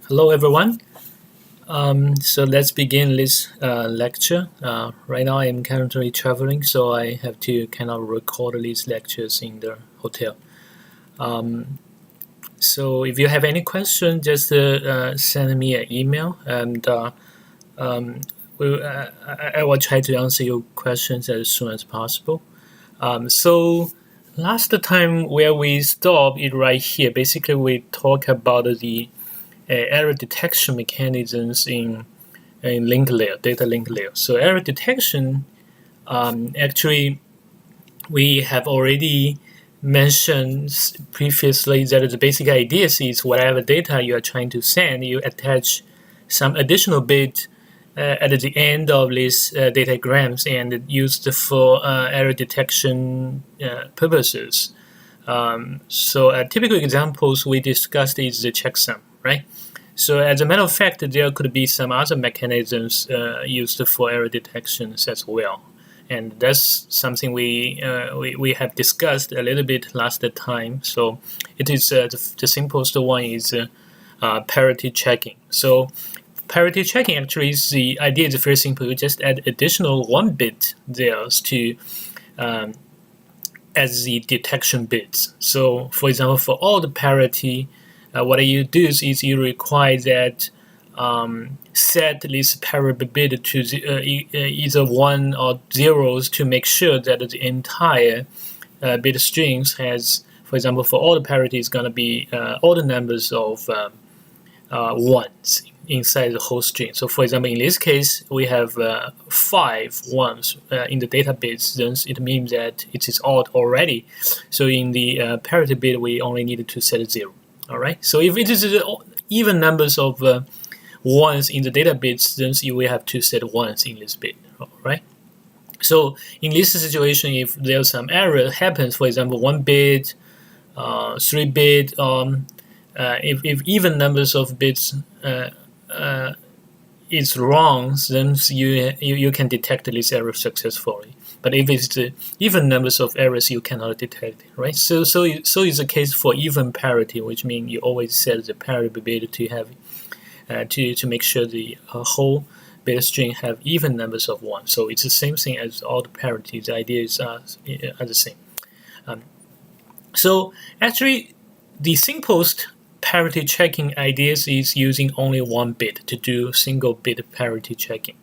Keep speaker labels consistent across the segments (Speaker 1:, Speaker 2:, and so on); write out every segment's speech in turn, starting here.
Speaker 1: Hello, everyone. So let's begin this lecture. Right now, I'm currently traveling, so I have to kind of record these lectures in the hotel. So if you have any question, just send me an email, and I will try to answer your questions as soon as possible. So last time where we stopped it right here, basically we talk about the error detection mechanisms in link layer, data link layer. So error detection, actually, we have already mentioned previously that the basic idea is whatever data you are trying to send, you attach some additional bit at the end of these datagrams and used for error detection purposes. So typical examples we discussed is the checksum, right? So as a matter of fact, there could be some other mechanisms used for error detections as well. And that's something we have discussed a little bit last time. So it is the simplest one is parity checking. So parity checking actually is the idea is very simple. You just add additional one bit there to as the detection bits. So for example, for all the parity, what you do is you require that set this parity bit to either 1 or 0s to make sure that the entire bit strings has, for example, for all the parity is going to be all the numbers of ones inside the whole string. So for example, in this case, we have 5 ones in the data bits, then it means that it is odd already. So in the parity bit, we only needed to set 0. All right. So if it is even numbers of ones in the data bits, then you will have to set ones in this bit. All right. So in this situation, if there's some error happens, for example, 1 bit, 3 bit, if even numbers of bits is wrong, then you can detect this error successfully. But if it's the even numbers of errors, you cannot detect it, right? So it's the case for even parity, which means you always set the parity bit to have to make sure the whole bit string have even numbers of 1. So it's the same thing as all the parity. The ideas are the same. So actually, the simplest parity checking ideas is using only 1 bit to do single bit parity checking.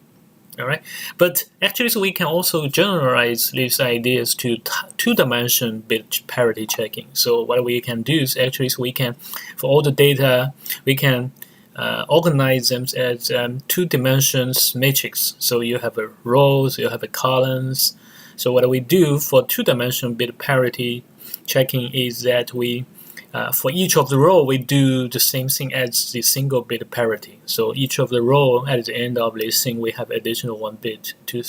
Speaker 1: All right, but actually, so we can also generalize these ideas to two-dimension bit parity checking. So what we can do is actually, so we can, for all the data, we can organize them as two-dimensions matrix. So you have a rows, you have a columns. So what we do for two-dimension bit parity checking is that we for each of the row, we do the same thing as the single bit parity. So each of the row at the end of this thing, we have additional 1 bit to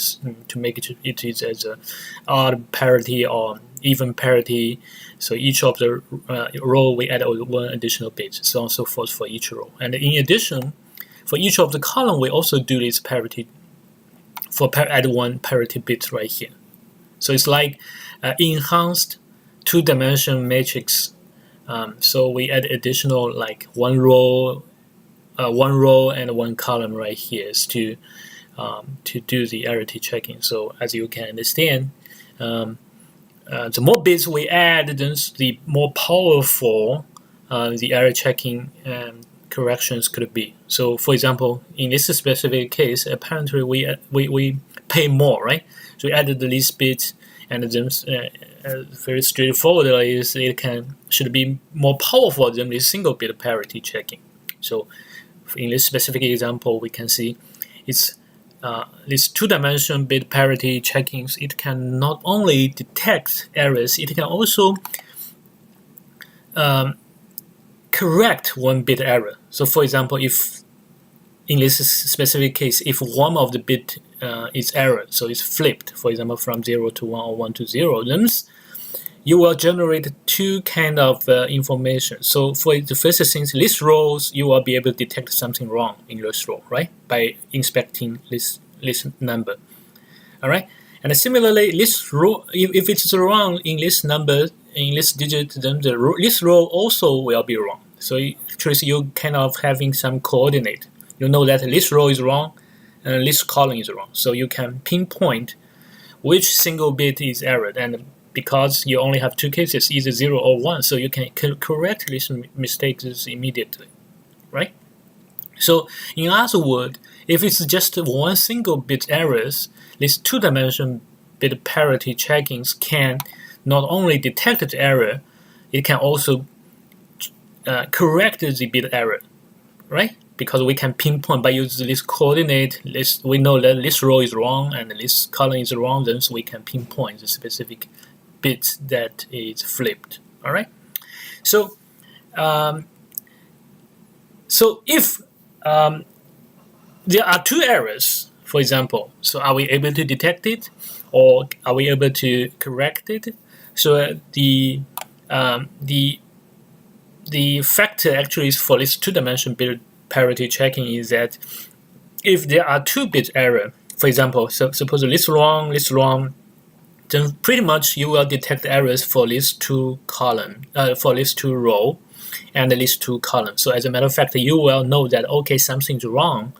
Speaker 1: make it is as a odd parity or even parity. So each of the row, we add 1 additional bit, so on and so forth for each row. And in addition, for each of the column, we also do this parity add 1 parity bit right here. So it's like enhanced two-dimension matrix. So we add additional like one row and 1 column right here to do the error checking. So as you can understand, the more bits we add, then the more powerful the error checking corrections could be. So for example, in this specific case, apparently we pay more, right? So we added the least bit, and then very straightforward is it should be more powerful than this single bit parity checking. So in this specific example, we can see it's this two-dimension bit parity checkings. It can not only detect errors, it can also correct 1 bit error. So for example, if in this specific case, if one of the bit is error, so it's flipped, for example, from 0 to 1 or 1 to 0, then you will generate 2 kind of information. So for the first thing, this rows, you will be able to detect something wrong in this row, right? By inspecting this number. All right. And similarly, this row, if it's wrong in this number, in this digit, then this row also will be wrong. So actually you kind of having some coordinate. You know that this row is wrong and this column is wrong. So you can pinpoint which single bit is errored. And because you only have two cases, either 0 or 1, so you can correct these mistakes immediately, right? So in other words, if it's just one single bit errors, these two-dimension bit parity checkings can not only detect the error, it can also correct the bit error, right? Because we can pinpoint by using this coordinate, we know that this row is wrong and this column is wrong, then so we can pinpoint the specific bit that is flipped. All right. So, if there are two errors, for example, so are we able to detect it, or are we able to correct it? So the factor actually is for this two-dimension bit parity checking is that if there are two bit error, for example, so suppose this wrong, then pretty much you will detect errors for these two column, for these two row, and these two columns. So as a matter of fact, you will know that okay, something's wrong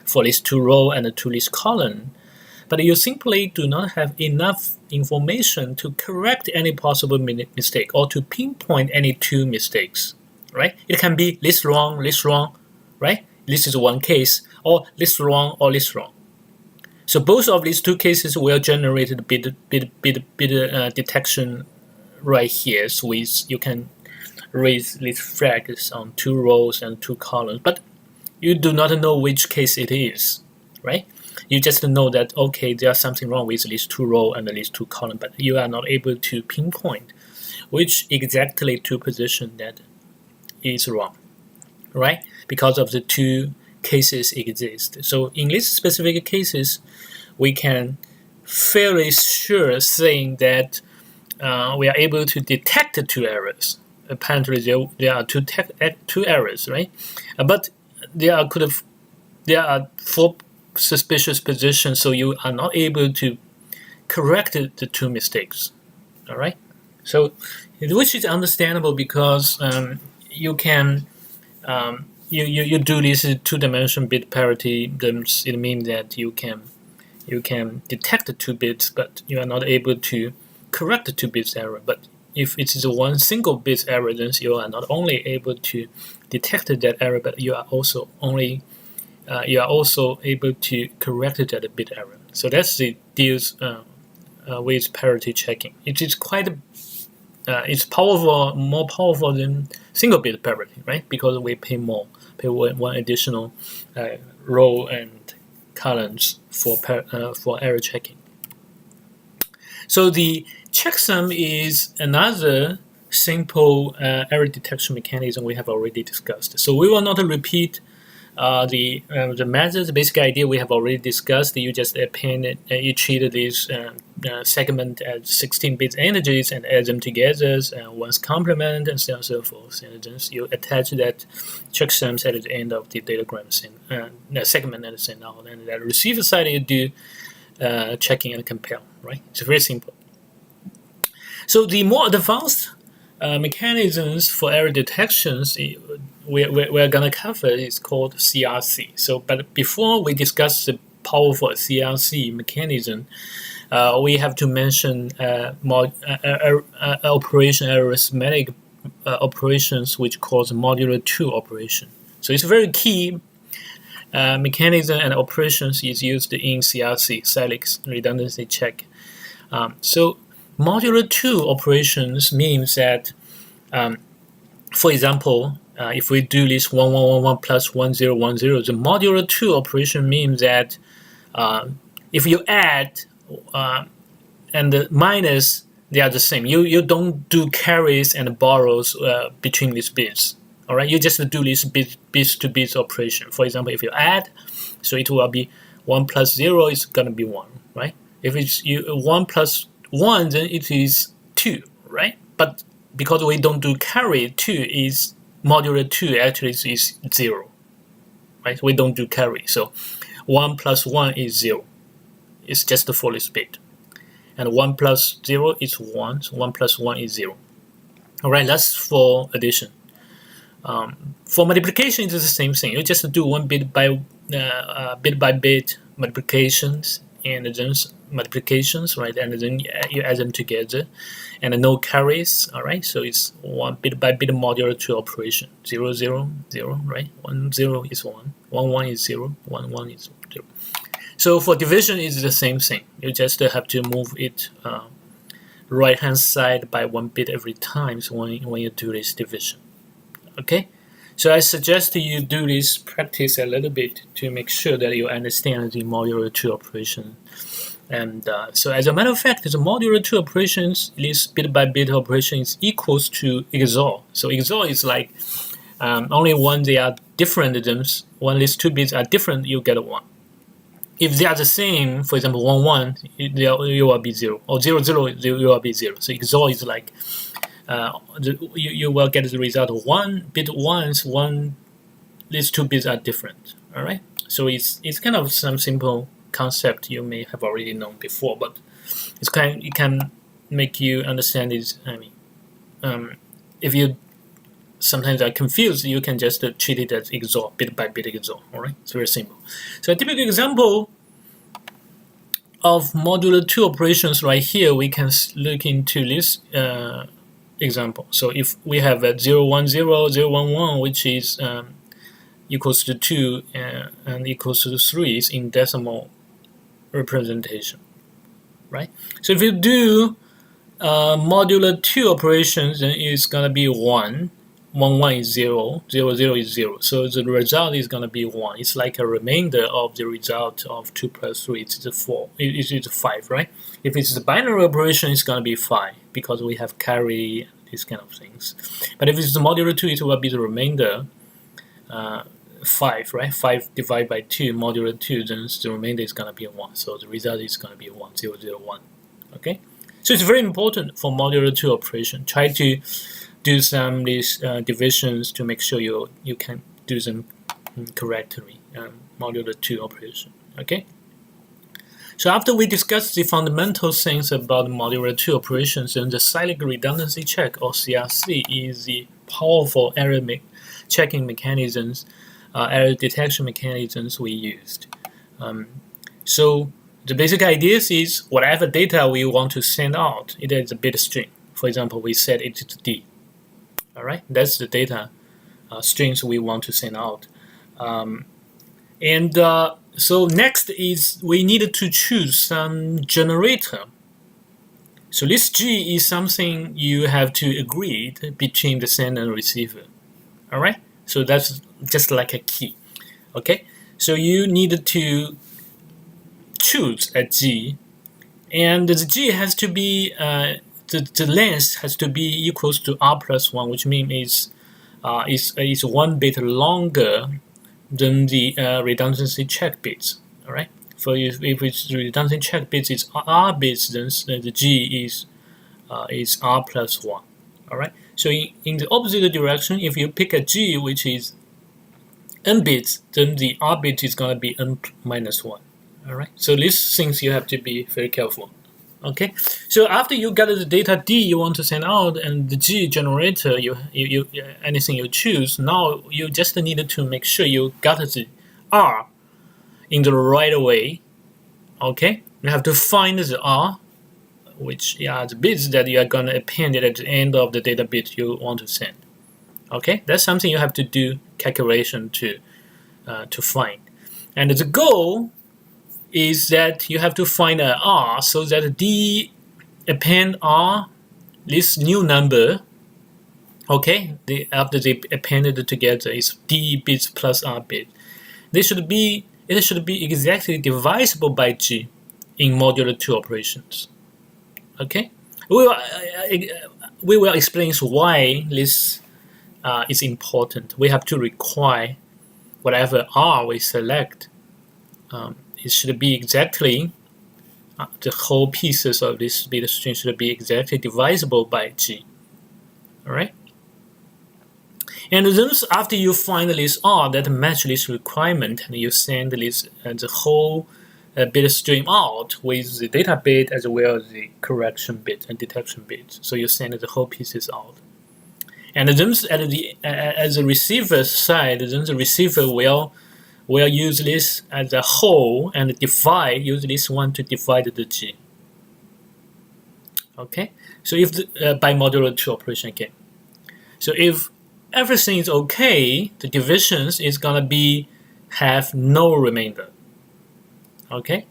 Speaker 1: for these two row and to this column, but you simply do not have enough information to correct any possible mistake or to pinpoint any two mistakes, right? It can be this wrong, right? This is one case, or this wrong, or this wrong. So both of these two cases will generate the bit detection right here. So you can raise these flags on two rows and two columns, but you do not know which case it is, right? You just know that, okay, there's something wrong with these two rows and these two columns, but you are not able to pinpoint which exactly two position that is wrong, right? Because of the two cases exist. So in these specific cases, we can fairly sure saying that we are able to detect two errors. Apparently, there are two errors, right? But there are four suspicious positions, so you are not able to correct the two mistakes. All right, so which is understandable because you can you do this two-dimension bit parity. Then it means that you can detect the two bits, but you are not able to correct the two bits error. But if it is one single bit error, then you are not only able to detect that error, but you are also able to correct that bit error. So that's the deals with parity checking. It is quite it's powerful, more powerful than single bit parity, right? Because we pay one additional row and columns for error checking. So the checksum is another simple error detection mechanism we have already discussed. So we will not repeat the methods. The basic idea we have already discussed. You just append, you treat these segment as 16-bit energies and add them together once complement and so on and so forth. And then you attach that checksums at the end of the datagram segment and send out. And the receiver side you do checking and compare. Right? It's very simple. So the more advanced mechanisms for error detections we're going to cover is called CRC. So, but before we discuss the powerful CRC mechanism, we have to mention operation arithmetic operations, which cause modular 2 operation. So it's a very key mechanism and operations is used in CRC, Celix redundancy check. So modular 2 operations means that, for example, if we do this 1111 plus 1010, the modular 2 operation means that if you add and the minus, they are the same. You don't do carries and borrows between these bits. All right, you just do this bits to bits operation. For example, if you add, so it will be 1 plus 0 is gonna be 1, right? If it's 1 plus 1, then it is 2, right? But because we don't do carry, 2 is modular 2 actually is 0, right? We don't do carry, so 1 plus 1 is 0. It's just the fullest bit. And 1 plus 0 is 1, so 1 plus 1 is 0. All right, that's for addition. For multiplication, it's the same thing. You just do one bit by bit multiplications and then multiplications, right? And then you add them together, and no carries. All right. So it's one bit by bit modular 2 operation. 0, 0, 0, right? 1, 0 is 1. 1, 1 is 0. 1, 1 is 0. So for division, it's the same thing. You just have to move it right hand side by 1 bit every time when you do this division. Okay, so I suggest you do this practice a little bit to make sure that you understand the modular 2 operation. And so as a matter of fact, the modular 2 operations, this bit by bit operation, is equals to XOR. So XOR is like only when they are different, when these 2 bits are different, you get 1. If they are the same, for example, 1, 1, you will be 0, or 0, 0, you will be 0. So XOR is like you will get the result of 1 bit once these 2 bits are different. All right. So it's kind of some simple concept you may have already known before, but it can make you understand it. I mean, if you sometimes are confused, you can just treat it as XOR, bit by bit XOR. All right. It's very simple. So a typical example of modular 2 operations right here, we can look into this example. So if we have a 0, 1, 0, 0, 1, 1, which is equals to 2 and equals to 3 is in decimal representation, right? So if you do modular 2 operations, then it's going to be 1, 1, 1 is 0, 0, 0 is 0. So the result is going to be 1. It's like a remainder of the result of 2 plus 3. It's 4. It's 5, right? If it's the binary operation, it's going to be 5 because we have carry, these kind of things. But if it's the modular 2, it will be the remainder, 5, right? 5 divided by 2, modular 2, then the remainder is going to be 1. So the result is going to be 1, 0, 0, 1. Okay? So it's very important for modular 2 operation. Try to do some these divisions to make sure you can do them correctly, modular 2 operation. Okay. So after we discussed the fundamental things about modular 2 operations, then the cyclic redundancy check, or CRC, is the powerful error checking mechanisms, error detection mechanisms we used. So the basic idea is whatever data we want to send out, it is a bit string. For example, we set it to D. All right, that's the data strings we want to send out. So next is we need to choose some generator. So this G is something you have to agree between the sender and receiver. All right, so that's just like a key. Okay, so you need to choose a G, and the G has to be the length has to be equals to R plus 1, which means it's 1 bit longer than the redundancy check bits. All right. So if it's redundancy check bits is R bits, then the G is R plus 1. All right. So in the opposite direction, if you pick a G which is N bits, then the R bit is going to be N minus 1. All right. So these things you have to be very careful. Okay, so after you got the data D you want to send out and the G generator, you anything you choose, now you just needed to make sure you got the R in the right way. Okay, you have to find the R, which are the bits that you are going to append at the end of the data bit you want to send. Okay, that's something you have to do calculation to find, and the goal is that you have to find an R so that D append R, this new number, okay, after they appended together is D bits plus R bit. It should be exactly divisible by G in modular 2 operations. Okay, we will explain why this is important. We have to require whatever R we select. It should be exactly the whole pieces of this bit string should be exactly divisible by G. All right. And then after you find this R that match this requirement, and you send this the whole bit stream out with the data bit as well as the correction bit and detection bit. So you send the whole pieces out. And then as the receiver side, then the receiver will use this as a whole and use this one to divide the G. Okay, so if by modulo 2 operation again. So if everything is okay, the divisions is gonna have no remainder. Okay,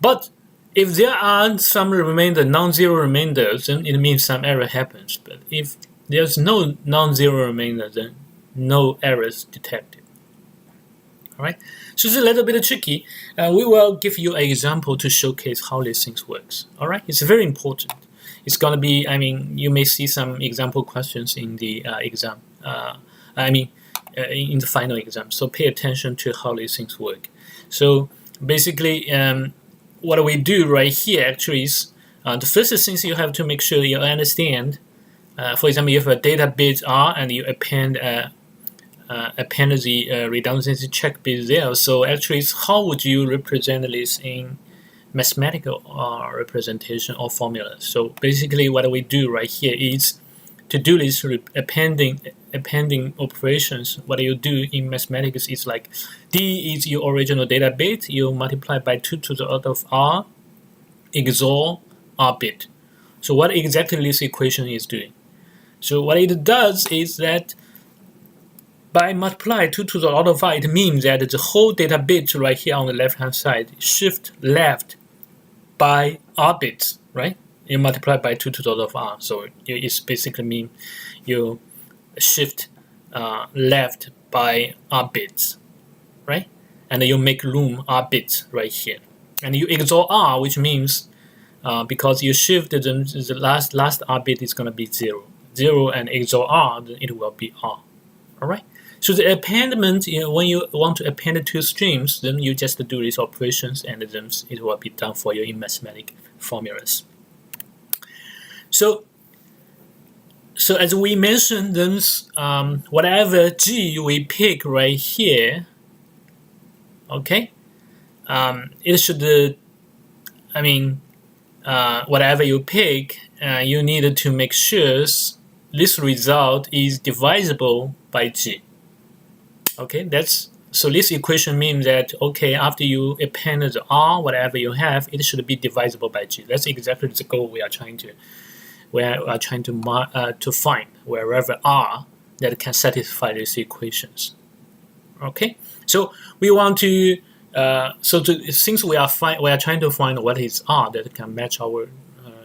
Speaker 1: but if there are some remainder, non-zero remainders, then it means some error happens. But if there's no non-zero remainder, then no errors detected. All right, so it's a little bit tricky. We will give you an example to showcase how these things works. All right, it's very important. It's gonna be, you may see some example questions in the exam. In the final exam. So pay attention to how these things work. So basically, what we do right here actually is the first thing you have to make sure you understand. For example, you have a data bit R and you append the redundancy check bit there. So actually, how would you represent this in mathematical representation or formula? So basically, what we do right here is to do this appending operations. What you do in mathematics is like D is your original data bit. You multiply by 2 to the order of R, XOR R bit. So what exactly this equation is doing? So what it does is that by multiply 2 to the order of R, it means that the whole data bit right here on the left-hand side shift left by R bits, right? You multiply by 2 to the order of R. So it basically means you shift left by R bits, right? And then you make room R bits right here. And you XOR R, which means because you shift the last R bit is going to be 0. 0 and XOR R, then it will be R. All right? So the appendment, when you want to append two streams, then you just do these operations and then it will be done for you in mathematical formulas. So as we mentioned, then whatever G we pick right here, okay, it should, whatever you pick, you need to make sure this result is divisible by G. Okay, so this equation means that, okay, after you append the R, whatever you have, it should be divisible by G. That's exactly the goal we are trying to find wherever R that can satisfy these equations. Okay, so we want to since we are trying to find what is R that can match our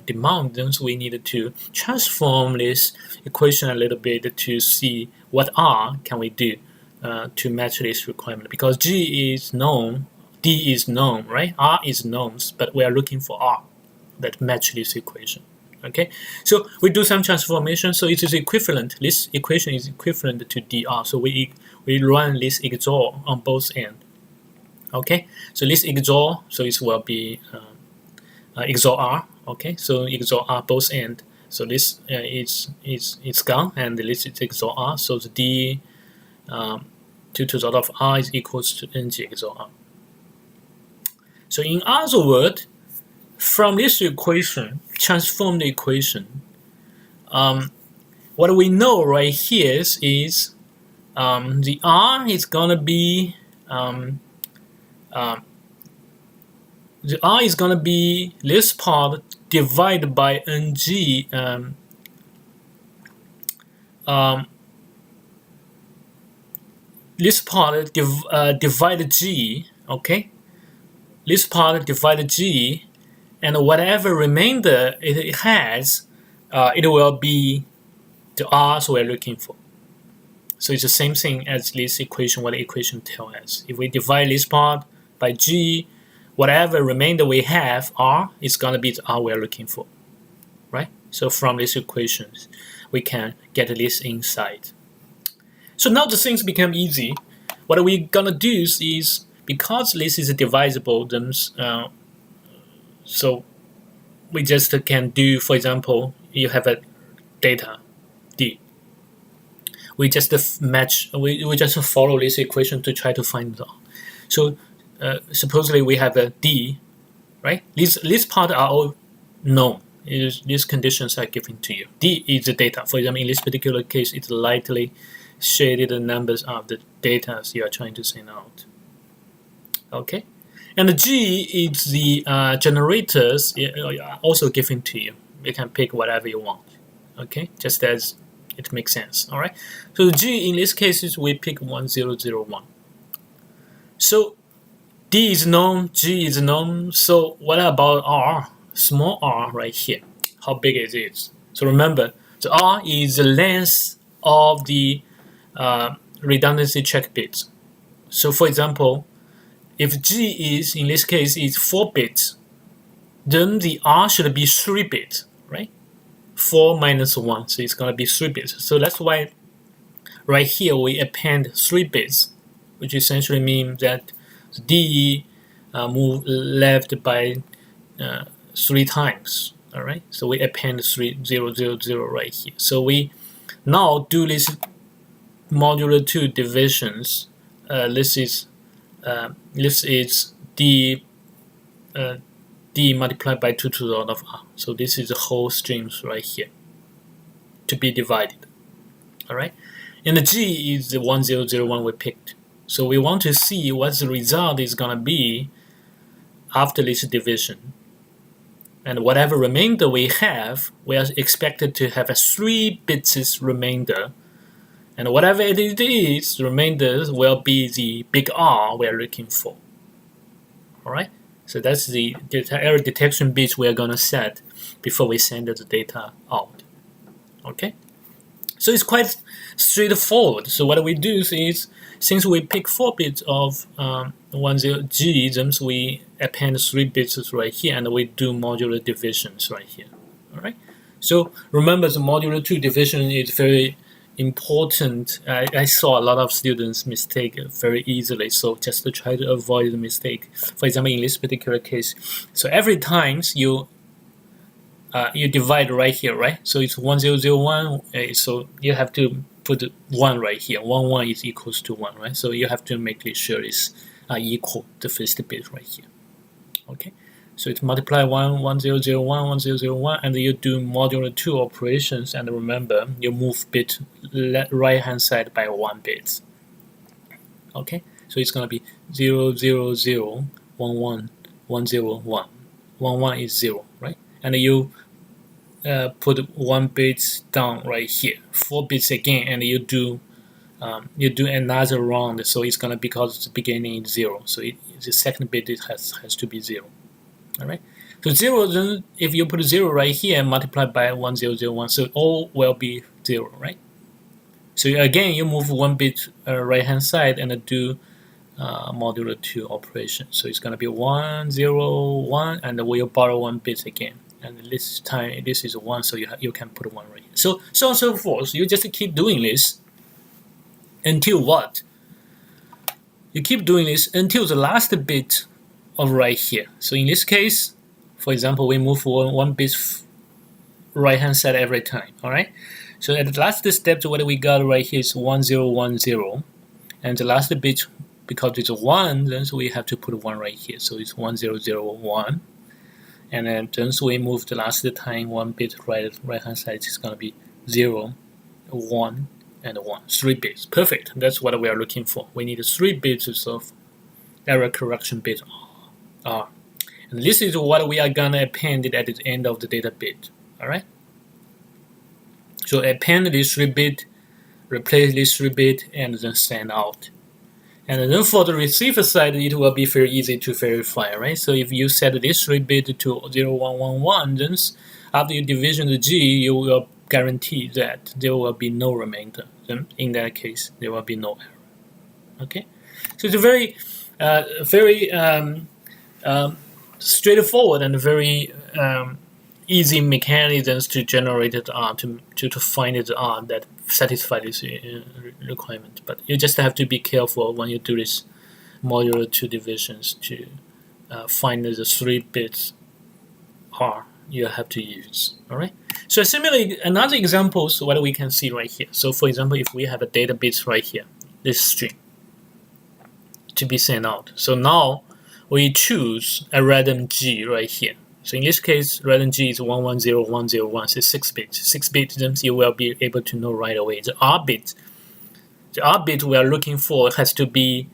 Speaker 1: demand, then we needed to transform this equation a little bit to see what R can we do to match this requirement, because G is known, D is known, right? R is known, but we are looking for R that match this equation. Okay, so we do some transformation, so it is equivalent. This equation is equivalent to dr. So we run this XOR on both ends. Okay, so this XOR, so it will be XOR R. Okay, so XOR R both ends. So this is gone, and this is XOR R. So the D 2 to the order of R is equals to ng XOR R. So in other words, from this equation, transform the equation, what we know right here is the R is gonna be this part divided by ng this part divided G, okay? This part divided G, and whatever remainder it has, it will be the R's we're looking for. So it's the same thing as this equation, what the equation tells us. If we divide this part by G, whatever remainder we have, R, is going to be the R we're looking for, right? So from these equations, we can get this insight. So now the things become easy. What we're going to do is, because this is divisible, then so we just can do, for example, you have a data D. We just we just follow this equation to try to find the R. So supposedly we have a D, right? These parts are all known. These conditions are given to you. D is the data. For example, in this particular case, it's lightly shaded numbers of the data you are trying to send out. Okay, and the G is the generators also given to you. You can pick whatever you want. Okay, just as it makes sense. All right. So the G in this case is we pick 1001. So D is known, G is known. So what about R? Small r right here. How big is it? So remember, the R is the length of the redundancy check bits. So for example, if G is, in this case, is 4 bits, then the R should be 3 bits, right? 4 minus 1, so it's going to be 3 bits. So that's why right here we append 3 bits, which essentially means that D move left by 3 times. All right, so we append 3000 right here. So we now do this modulo 2 divisions. This is D D multiplied by 2 to the order of R. So this is the whole streams right here to be divided. All right, and the G is the 1001 we picked. So we want to see what the result is going to be after this division. And whatever remainder we have, we are expected to have a 3 bits remainder. And whatever it is, the remainder will be the big R we are looking for. All right? So that's the error detection bits we are going to set before we send the data out. Okay? So it's quite straightforward. So what we do is, since we pick 4 bits of 10G, then we append 3 bits right here, and we do modular divisions right here. All right. So remember, the modular 2 division is very important. I saw a lot of students mistake very easily. So just to try to avoid the mistake, for example, in this particular case, so every time you divide right here, right? So it's 1001. So you have to put 1 right here. 1 is equals to 1, right? So you have to make sure it's equal the first bit right here. Okay, so it's multiply 1001, 1001, and you do modulo 2 operations. And remember, you move bit right hand side by 1 bit. Okay, so it's gonna be 0, 0, 0, 1, 1, 1, 0, 1. 1, 1 is 0, right? And you put 1 bit down right here, 4 bits again, and you do another round. So it's gonna, because the beginning is 0, so the second bit has to be 0. All right. So 0, then if you put 0 right here and multiply by 1001, so all will be 0, right? So again, you move 1 bit right hand side and do modulo 2 operation. So it's gonna be 1, 0, 1, and we'll borrow 1 bit again. And this time this is 1, so you can put 1 right here. So on and so forth. You just keep doing this until what? You keep doing this until the last bit of right here. So in this case, for example, we move 1 bit right hand side every time. All right. So at the last step, what we got right here is 1010, and the last bit, because it's 1, then so we have to put 1 right here. So it's 1001. And then once we move the last time 1 bit right hand side, it's going to be 0, 1, and 1. 3 bits. Perfect. That's what we are looking for. We need 3 bits of error correction bit R. And this is what we are going to append it at the end of the data bit. All right. So append this 3 bit, replace this 3 bit, and then send out. And then for the receiver side, it will be very easy to verify, right? So if you set this 3 bit to 0111, then after you division the G, you will guarantee that there will be no remainder. Then in that case, there will be no error. Okay, so it's a very, straightforward and very easy mechanisms to generate the R, to find the R that satisfy this requirement. But you just have to be careful when you do this modulo 2 divisions to find the 3 bits R you have to use. All right. So similarly, another example is what we can see right here. So for example, if we have a data bits right here, this string to be sent out. So now we choose a random G right here. So in this case, random G is 110101, so 6 bits. 6 bits, then you will be able to know right away. The R bit we are looking for has to be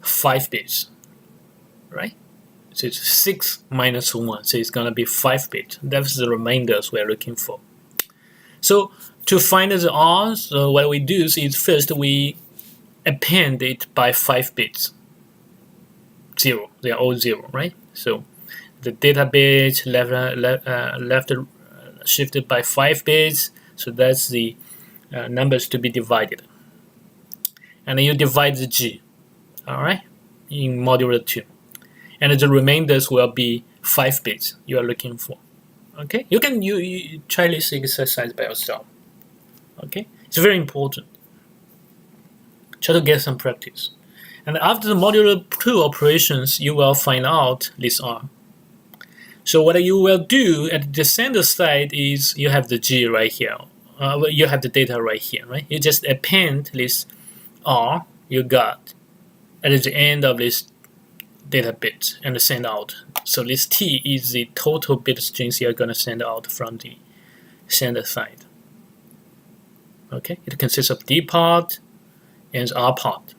Speaker 1: 5 bits, right? So it's 6 minus 1, so it's going to be 5 bits. That's the remainders we are looking for. So to find the R, so what we do is first we append it by 5 bits. 0, they are all 0, right? So the data bit left shifted by 5 bits, so that's the numbers to be divided. And then you divide the G, all right, in modulo 2. And the remainders will be 5 bits you are looking for. Okay, you can you try this exercise by yourself. Okay, it's very important. Try to get some practice. And after the modulo 2 operations, you will find out this R. So what you will do at the center side is you have the G right here. You have the data right here, right? You just append this R you got at the end of this data bit and send out. So this T is the total bit strings you're going to send out from the sender side. Okay, it consists of D part and R part.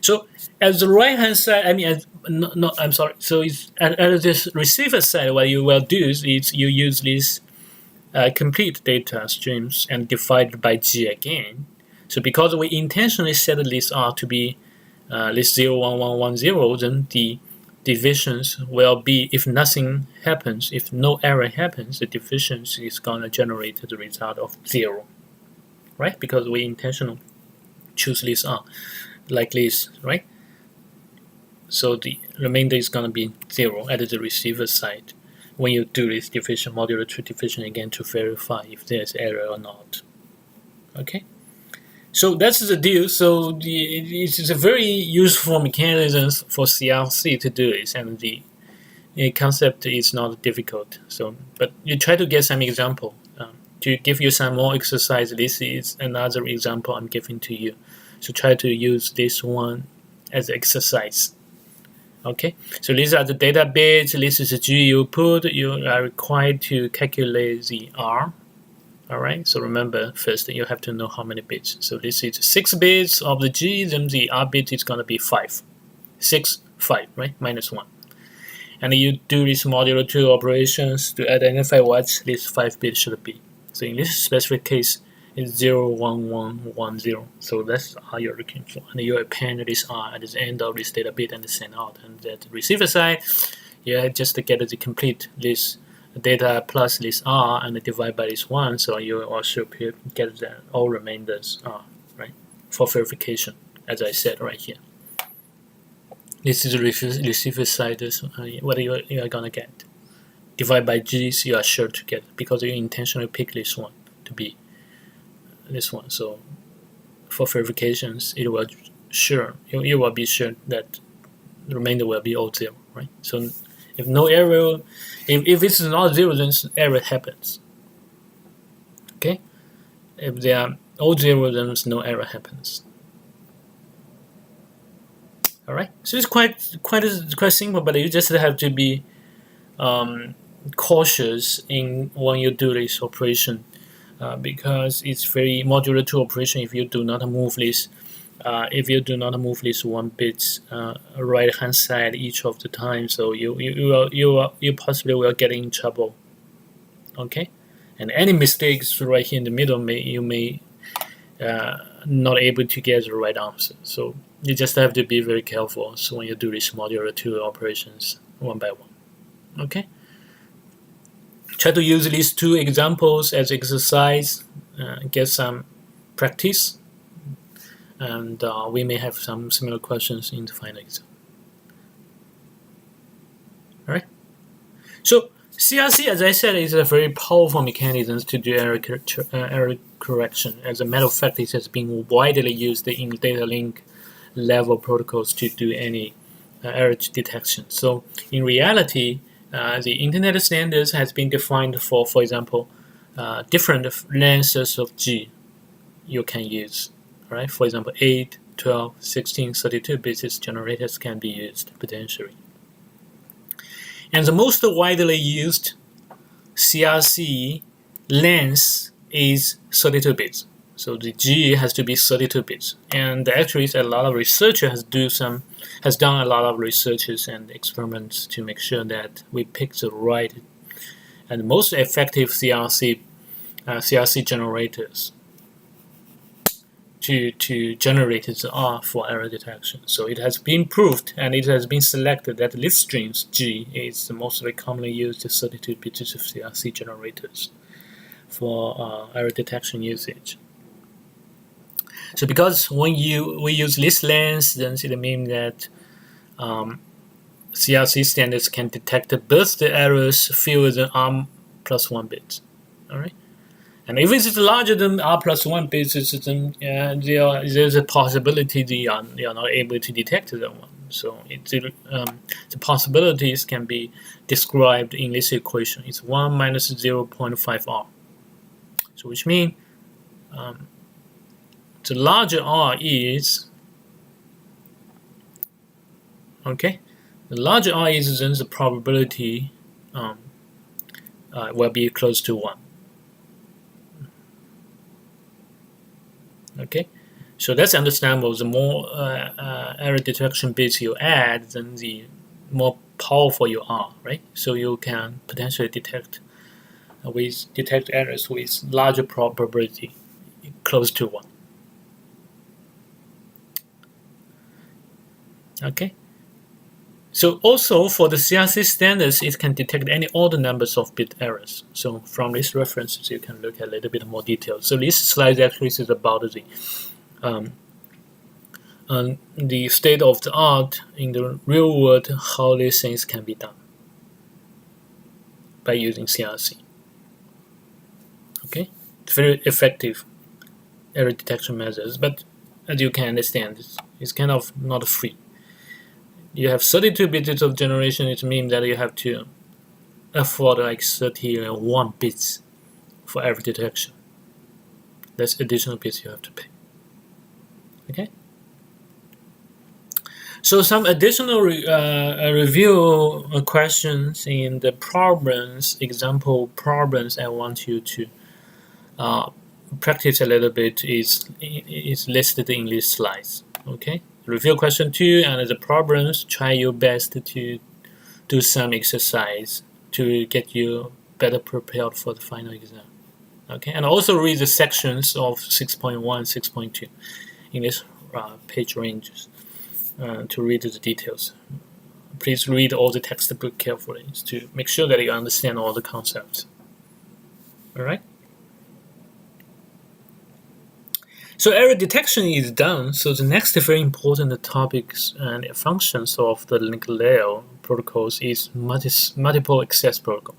Speaker 1: So at the right hand side, I'm sorry. So it's at this receiver side, what you will do is you use these complete data streams and divide by G again. So because we intentionally set this R to be this 01110, then the divisions will be, if nothing happens, if no error happens, the division is going to generate the result of 0, right? Because we intentionally choose this R like this, right? So the remainder is going to be 0 at the receiver side when you do this division, modulo 2 division again to verify if there's error or not. Okay? So that's the deal. So it's a very useful mechanism for CRC to do this, and the concept is not difficult. So, but you try to get some example to give you some more exercise. This is another example I'm giving to you. So try to use this one as exercise. Okay. So these are the data bits. This is the G you put. You are required to calculate the R. All right, so remember, first you have to know how many bits. So this is 6 bits of the G, then the R bit is going to be 5. 6, 5, right? Minus 1. And you do these modulo 2 operations to identify what this 5 bit should be. So in this specific case, it's 01110. So that's the R you're looking for. And you append this R at the end of this data bit and send out. And at the receiver side, you just get the complete this data plus this R and divide by this 1, so you also get the all remainders R, right, for verification, as I said right here. This is the receiver side, what you are going to get. Divide by G's, you are sure to get, because you intentionally pick this one to be this one. So for verifications, it will sure you will be sure that the remainder will be all 0, right? So if no error, if it's not 0, then error happens. Okay, if they are all 0, then no error happens. All right, so it's quite simple, but you just have to be cautious in when you do this operation, because it's very modulo 2 operation. If you do not move this. If you do not move this 1 bit right hand side each of the time, so you possibly will get in trouble. Okay, and any mistakes right here in the middle you may not able to get the right answer. So you just have to be very careful. So when you do this modulo 2 operations one by one, okay. Try to use these 2 examples as exercise, get some practice. And we may have some similar questions in the final exam. All right. So CRC, as I said, is a very powerful mechanism to do error correction. As a matter of fact, it has been widely used in data link level protocols to do any error detection. So in reality, the Internet standards has been defined for example, different lengths of G you can use. Right? For example, 8, 12, 16, 32 bits generators can be used potentially. And the most widely used CRC length is 32 bits. So the G has to be 32 bits. And actually, a lot of researchers has done a lot of researches and experiments to make sure that we pick the right and most effective CRC generators to generate the R for error detection. So it has been proved and it has been selected that list strings G is the most commonly used 32-bit CRC generators for error detection usage. So because when we use list length, then it means that CRC standards can detect both the errors fewer than R plus 1 bit. All right. And if it's larger than R plus 1 bits, then there's a possibility they are not able to detect that one. So the possibilities can be described in this equation. It's 1 minus 0.5 R. So which means the larger R is, okay, the larger R is, then the probability will be close to 1. Okay, so that's understandable. The more error detection bits you add, then the more powerful you are, right? So you can potentially detect errors with larger probability, close to 1. Okay. So also for the CRC standards, it can detect any odd numbers of bit errors. So from these references, you can look at a little bit more detail. So this slide actually is about the state of the art in the real world, how these things can be done by using CRC. Okay, it's very effective error detection methods, but as you can understand, it's kind of not free. You have 32 bits of generation, it means that you have to afford like 31 bits for every detection. That's additional bits you have to pay. Okay. So some additional review questions in the problems, example problems I want you to practice a little bit is listed in these slides. Okay. Review question 2 and the problems, try your best to do some exercise to get you better prepared for the final exam. Okay, and also read the sections of 6.1 and 6.2 in this page ranges to read the details. Please read all the textbook carefully to make sure that you understand all the concepts. All right. So error detection is done. So the next very important topics and functions of the link layer protocols is multiple access protocol.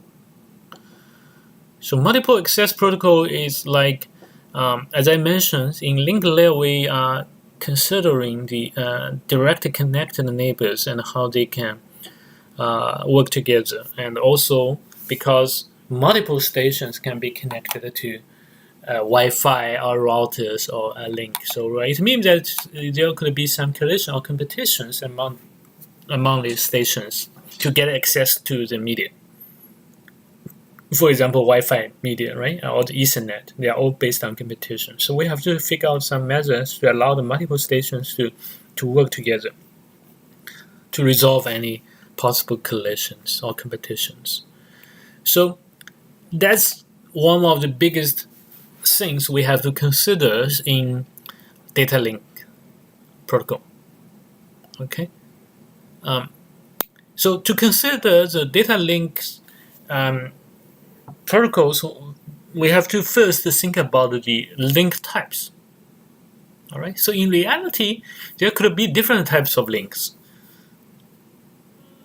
Speaker 1: So multiple access protocol is like, as I mentioned, in link layer we are considering the direct connected neighbors and how they can work together, and also because multiple stations can be connected to Wi-Fi or routers or a link. So it means that there could be some collision or competitions among these stations to get access to the media. For example, Wi-Fi media, right, or the Ethernet, they are all based on competition. So we have to figure out some methods to allow the multiple stations to work together to resolve any possible collisions or competitions. So that's one of the biggest things we have to consider in data link protocol. Okay. So to consider the data links protocols, we have to first think about the link types. All right. So in reality, there could be different types of links.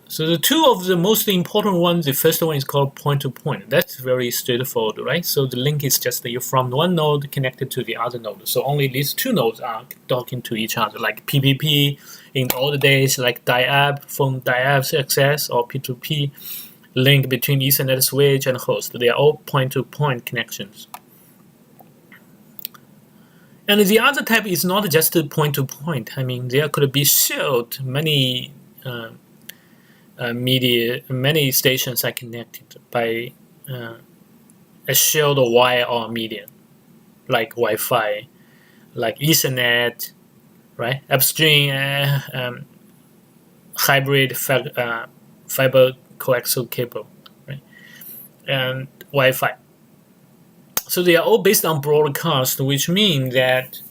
Speaker 1: So the two of the most important ones, the first one is called point-to-point. That's very straightforward, right? So the link is just that you're from one node connected to the other node. So only these two nodes are talking to each other, like PPP in old days, like diab, phone diab access, or P2P link between Ethernet switch and host. They are all point-to-point connections. And the other type is not just point-to-point. I mean, there could be shared many media. Many stations are connected by a shared wire or medium, like Wi-Fi, like Ethernet, right? Upstream hybrid fiber coaxial cable, right? And Wi-Fi. So they are all based on broadcast, which means that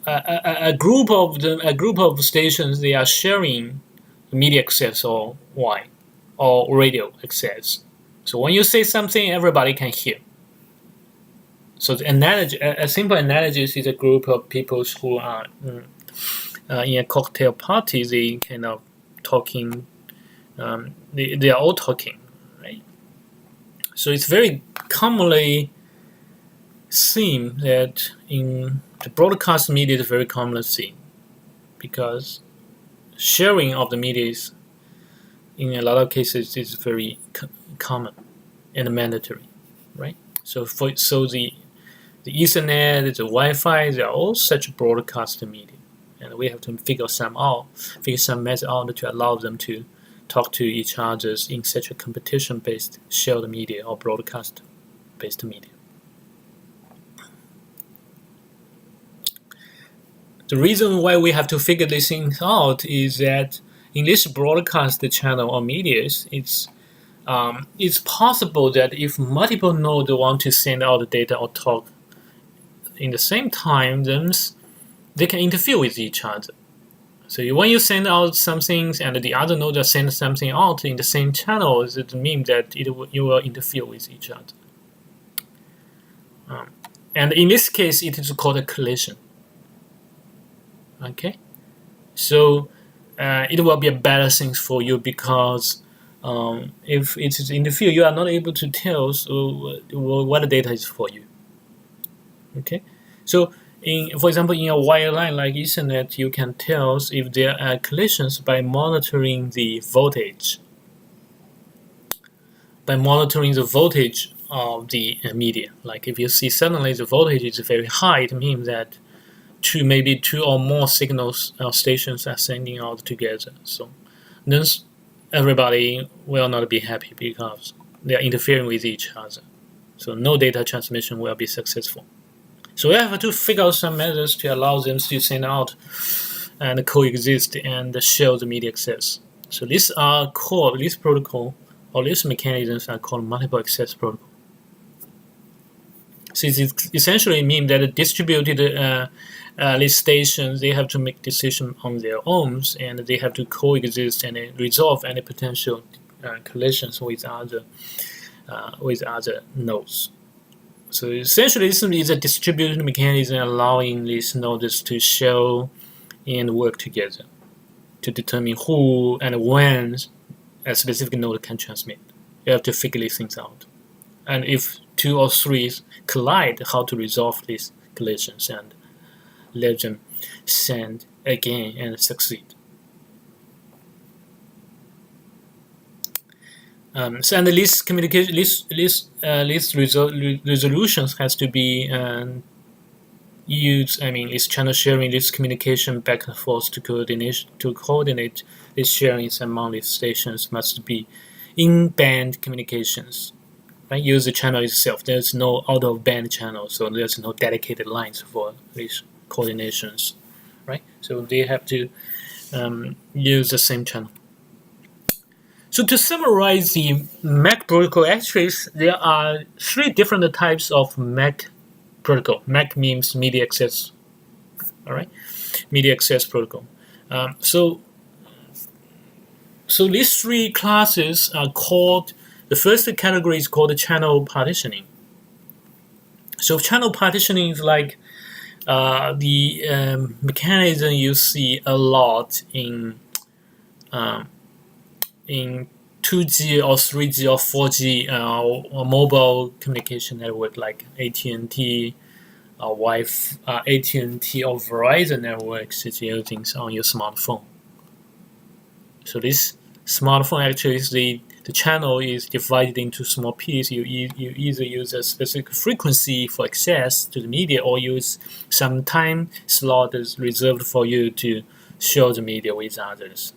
Speaker 1: a group of stations, they are sharing media access or Wi or radio access. So when you say something, everybody can hear. So the analogy, a simple analogy is a group of people who are in a cocktail party. They kind of talking. They are all talking, right? So it's very commonly seen that in the broadcast media is very commonly seen because sharing of the media is, in a lot of cases, is very common and mandatory, right? So the Ethernet, the Wi-Fi, they are all such broadcast media, and we have to figure some method out to allow them to talk to each other in such a competition-based shared media or broadcast-based media. The reason why we have to figure these things out is that in this broadcast channel or medias, it's possible that if multiple nodes want to send out the data or talk in the same time, then they can interfere with each other. So when you send out some things and the other node send something out in the same channel, it means that you will interfere with each other. And in this case, it is called a collision. Okay, so it will be a better thing for you because if it is in the field, you are not able to tell what the data is for you. Okay, so for example, in a wireline like Ethernet, you can tell if there are collisions by monitoring the voltage. By monitoring the voltage of the media, like if you see suddenly the voltage is very high, it means that maybe two or more signals stations are sending out together. So then everybody will not be happy because they are interfering with each other. So no data transmission will be successful. So we have to figure out some methods to allow them to send out and coexist and share the media access. So these protocol or these mechanisms are called multiple access protocol. So it essentially means that distributed these stations, they have to make decisions on their own, and they have to coexist and resolve any potential collisions with other nodes. So essentially, this is a distributed mechanism allowing these nodes to share and work together to determine who and when a specific node can transmit. You have to figure these things out. And if two or three collide, how to resolve these collisions and let them send again and succeed. So and these communication, these resolutions has to be used. I mean, this channel sharing, this communication back and forth to coordinate these sharings among these stations must be in-band communications. Right? Use the channel itself. There's no out-of-band channel, so there's no dedicated lines for these coordinations, right? So they have to use the same channel. So to summarize the MAC protocol, actually there are three different types of MAC protocol. MAC means media access, all right? Media access protocol. So these three classes are called, the first category is called channel partitioning. So channel partitioning is like the mechanism you see a lot in 2G or 3G or 4G or mobile communication network like AT&T, AT&T or Verizon networks is using on your smartphone. So this smartphone actually is the channel is divided into small pieces. You either use a specific frequency for access to the media or use some time slot is reserved for you to share the media with others.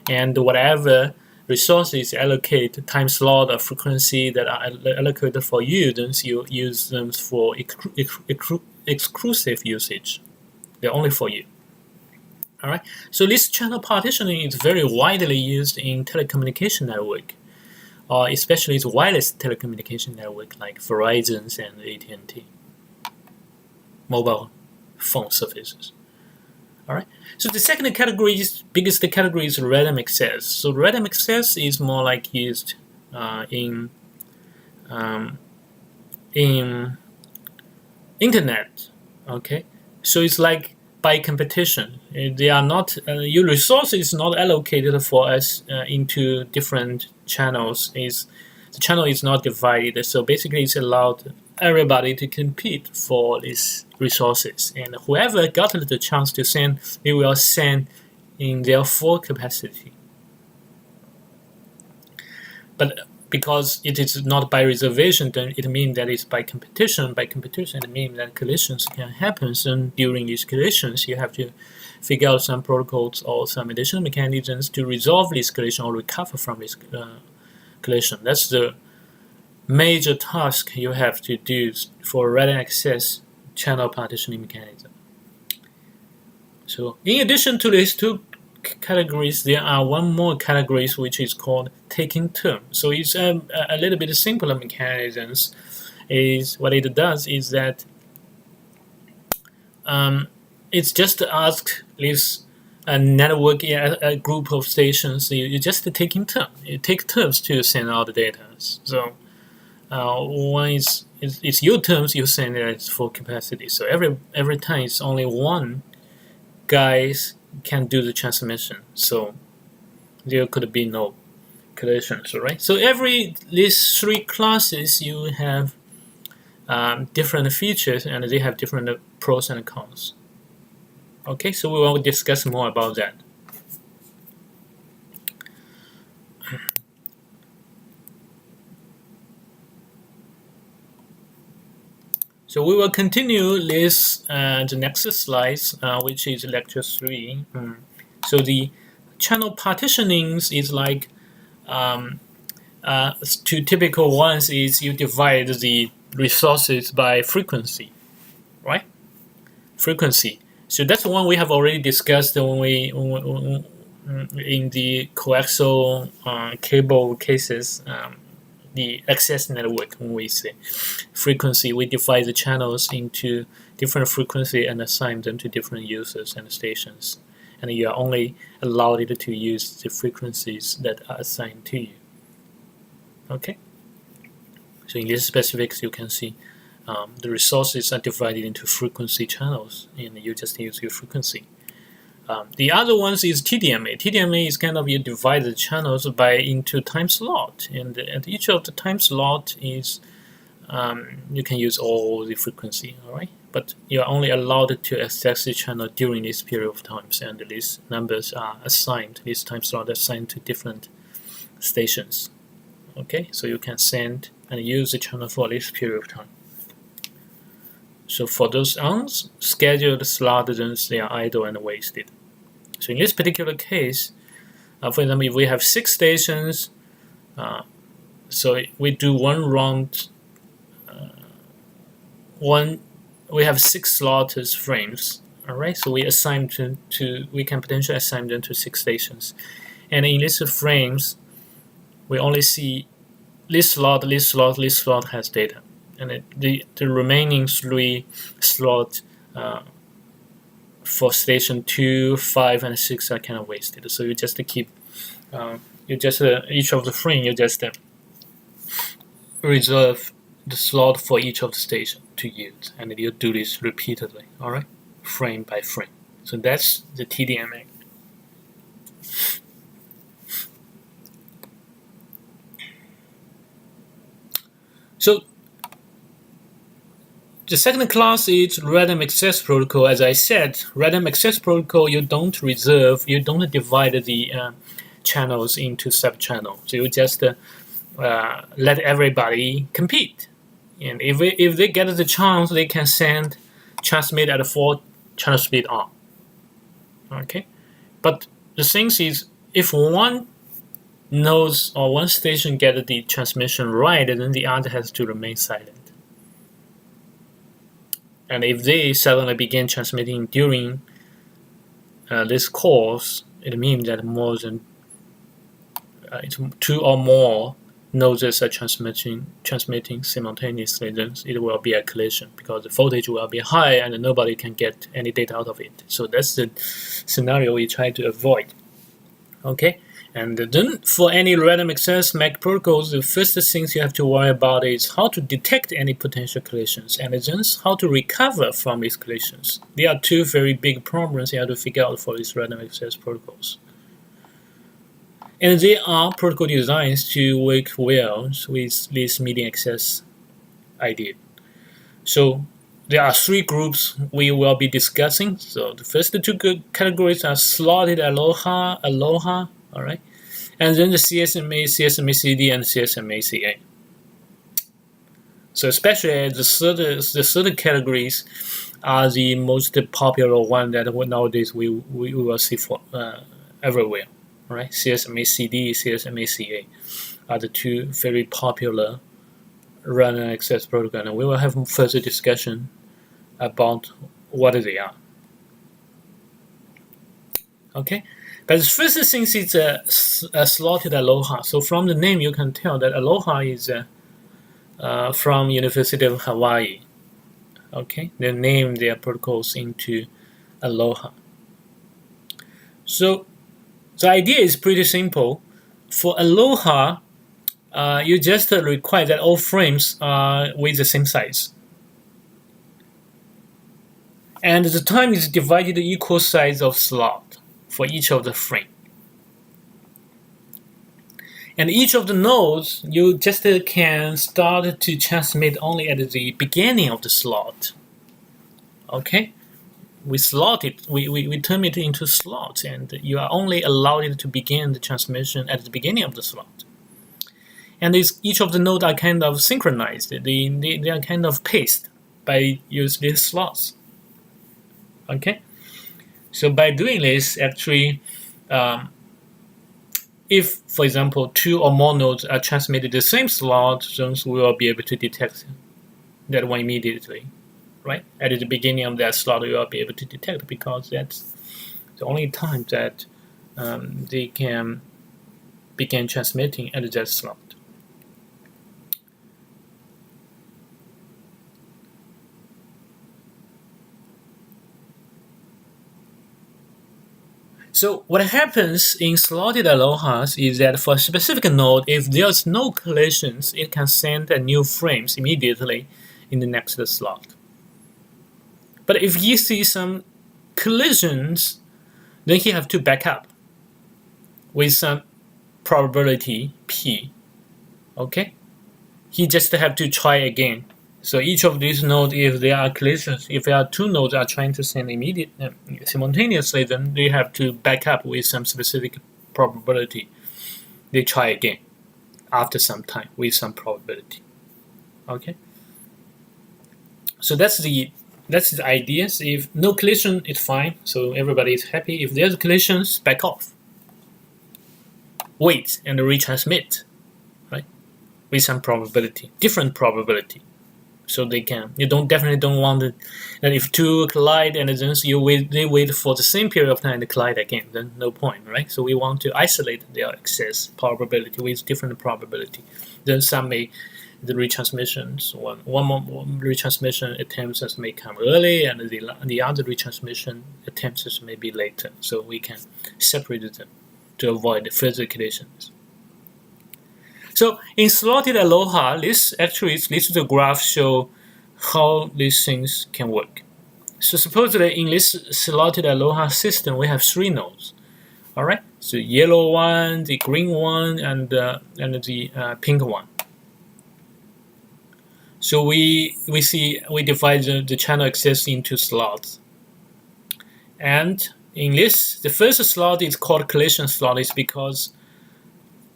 Speaker 1: And whatever resources allocate time slot or frequency that are allocated for you, then you use them for exclusive usage. They're only for you. All right. So this channel partitioning is very widely used in telecommunication network, especially its wireless telecommunication network like Verizon's and AT&T mobile phone services. All right. So the second category biggest category is random access. So random access is more like used in internet. Okay. So it's like by competition. They are not your resource is not allocated for us into different channels. The channel is not divided. So basically, it's allowed everybody to compete for these resources, and whoever got the chance to send, they will send in their full capacity. But because it is not by reservation, then it means that it's by competition. By competition, it means that collisions can happen. And during these collisions, you have to figure out some protocols or some additional mechanisms to resolve this collision or recover from this collision. That's the major task you have to do for random access channel partitioning mechanism. So in addition to these two categories, there are one more categories which is called taking turn. So it's a little bit simpler mechanisms. Is what it does is that it's just ask this network, a group of stations. You just taking turn. You take turns to send out the data. So when it's your turns, you send it at full capacity. So every time it's only one guys can do the transmission, so there could be no collisions, right? So these three classes, you have different features and they have different pros and cons. Okay, so we will discuss more about that. So we will continue this the next slides, which is lecture 3. So the channel partitionings is like two typical ones is you divide the resources by frequency, right? Frequency. So that's one we have already discussed when in the coaxial cable cases. The access network, when we say frequency, we divide the channels into different frequency and assign them to different users and stations, and you are only allowed to use the frequencies that are assigned to you. Okay, so in these specifics you can see the resources are divided into frequency channels, and you just use your frequency. The other ones is TDMA. TDMA is kind of you divide the channels into time slot, and at each of the time slot is you can use all the frequency, all right? But you are only allowed to access the channel during this period of times, and these numbers are assigned. This time slot assigned to different stations. Okay, so you can send and use the channel for this period of time. So for those unscheduled slots, then they are idle and wasted. So in this particular case, for example, if we have 6 stations, so we do one round. We have 6 slots frames. All right, so we assign we can potentially assign them to 6 stations, and in these frames, we only see this slot has data. And the remaining 3 slots for station 2, 5, and 6 are kind of wasted. So you just keep, each of the frame, you just reserve the slot for each of the station to use, and you do this repeatedly. All right, frame by frame. So that's the TDMA. So the second class is random access protocol. As I said, random access protocol, you don't divide the channels into sub-channels. So you just let everybody compete. And if they get the chance, they can transmit at a 4 channel speed on. Okay? But the thing is, if one nodes or one station get the transmission right, then the other has to remain silent. And if they suddenly begin transmitting during this course, it means that more than two or more nodes are transmitting simultaneously, then it will be a collision because the voltage will be high and nobody can get any data out of it. So that's the scenario we try to avoid. Okay, and then for any random access MAC protocols, the first things you have to worry about is how to detect any potential collisions and then how to recover from these collisions. There are two very big problems you have to figure out for these random access protocols. And there are protocol designs to work well with this medium access idea. So there are three groups we will be discussing. So the first two categories are slotted Aloha, all right, and then the CSMA, CSMA-CD, and CSMA-CA. So especially the third categories are the most popular one that nowadays we will see for everywhere. Right, CSMA-CD, CSMA-CA are the two very popular random access protocols, and we will have further discussion about what they are. Okay, but the first thing is a slotted Aloha. So from the name, you can tell that Aloha is from University of Hawaii. Okay, they name their protocols into Aloha. So the idea is pretty simple. For Aloha, you just require that all frames are with the same size. And the time is divided equal size of slot for each of the frame. And each of the nodes, you just can start to transmit only at the beginning of the slot. Okay? We slot it, we turn it into slots, and you are only allowed to begin the transmission at the beginning of the slot. And each of the nodes are kind of synchronized. They are kind of paced by using these slots. Okay? So by doing this, actually, if, for example, two or more nodes are transmitted the same slot, then we will be able to detect that one immediately. Right at the beginning of that slot, you will be able to detect because that's the only time that they can begin transmitting at that slot. So what happens in slotted Alohas is that for a specific node, if there's no collisions, it can send a new frames immediately in the next slot. But if you see some collisions, then you have to back up with some probability p. Okay, you just have to try again. So each of these nodes, if there are collisions, if there are two nodes are trying to send simultaneously, then they have to back up with some specific probability. They try again after some time with some probability. Okay, so that's the idea. So if no collision, it's fine. So everybody is happy. If there's collisions, back off. Wait and retransmit, right? With some probability, different probability. So they can. You definitely don't want it. And if two collide and then they wait for the same period of time to collide again, then no point, right? So we want to isolate their excess probability with different probability. Then some may the retransmissions, one retransmission attempts may come early, and the other retransmission attempts may be later. So we can separate them to avoid further collisions. So in slotted Aloha, this is the graph show how these things can work. So supposedly in this slotted Aloha system, we have three nodes. All right, so yellow one, the green one, and the pink one. So we divide the channel access into slots. And in this, the first slot is called collision slot, is because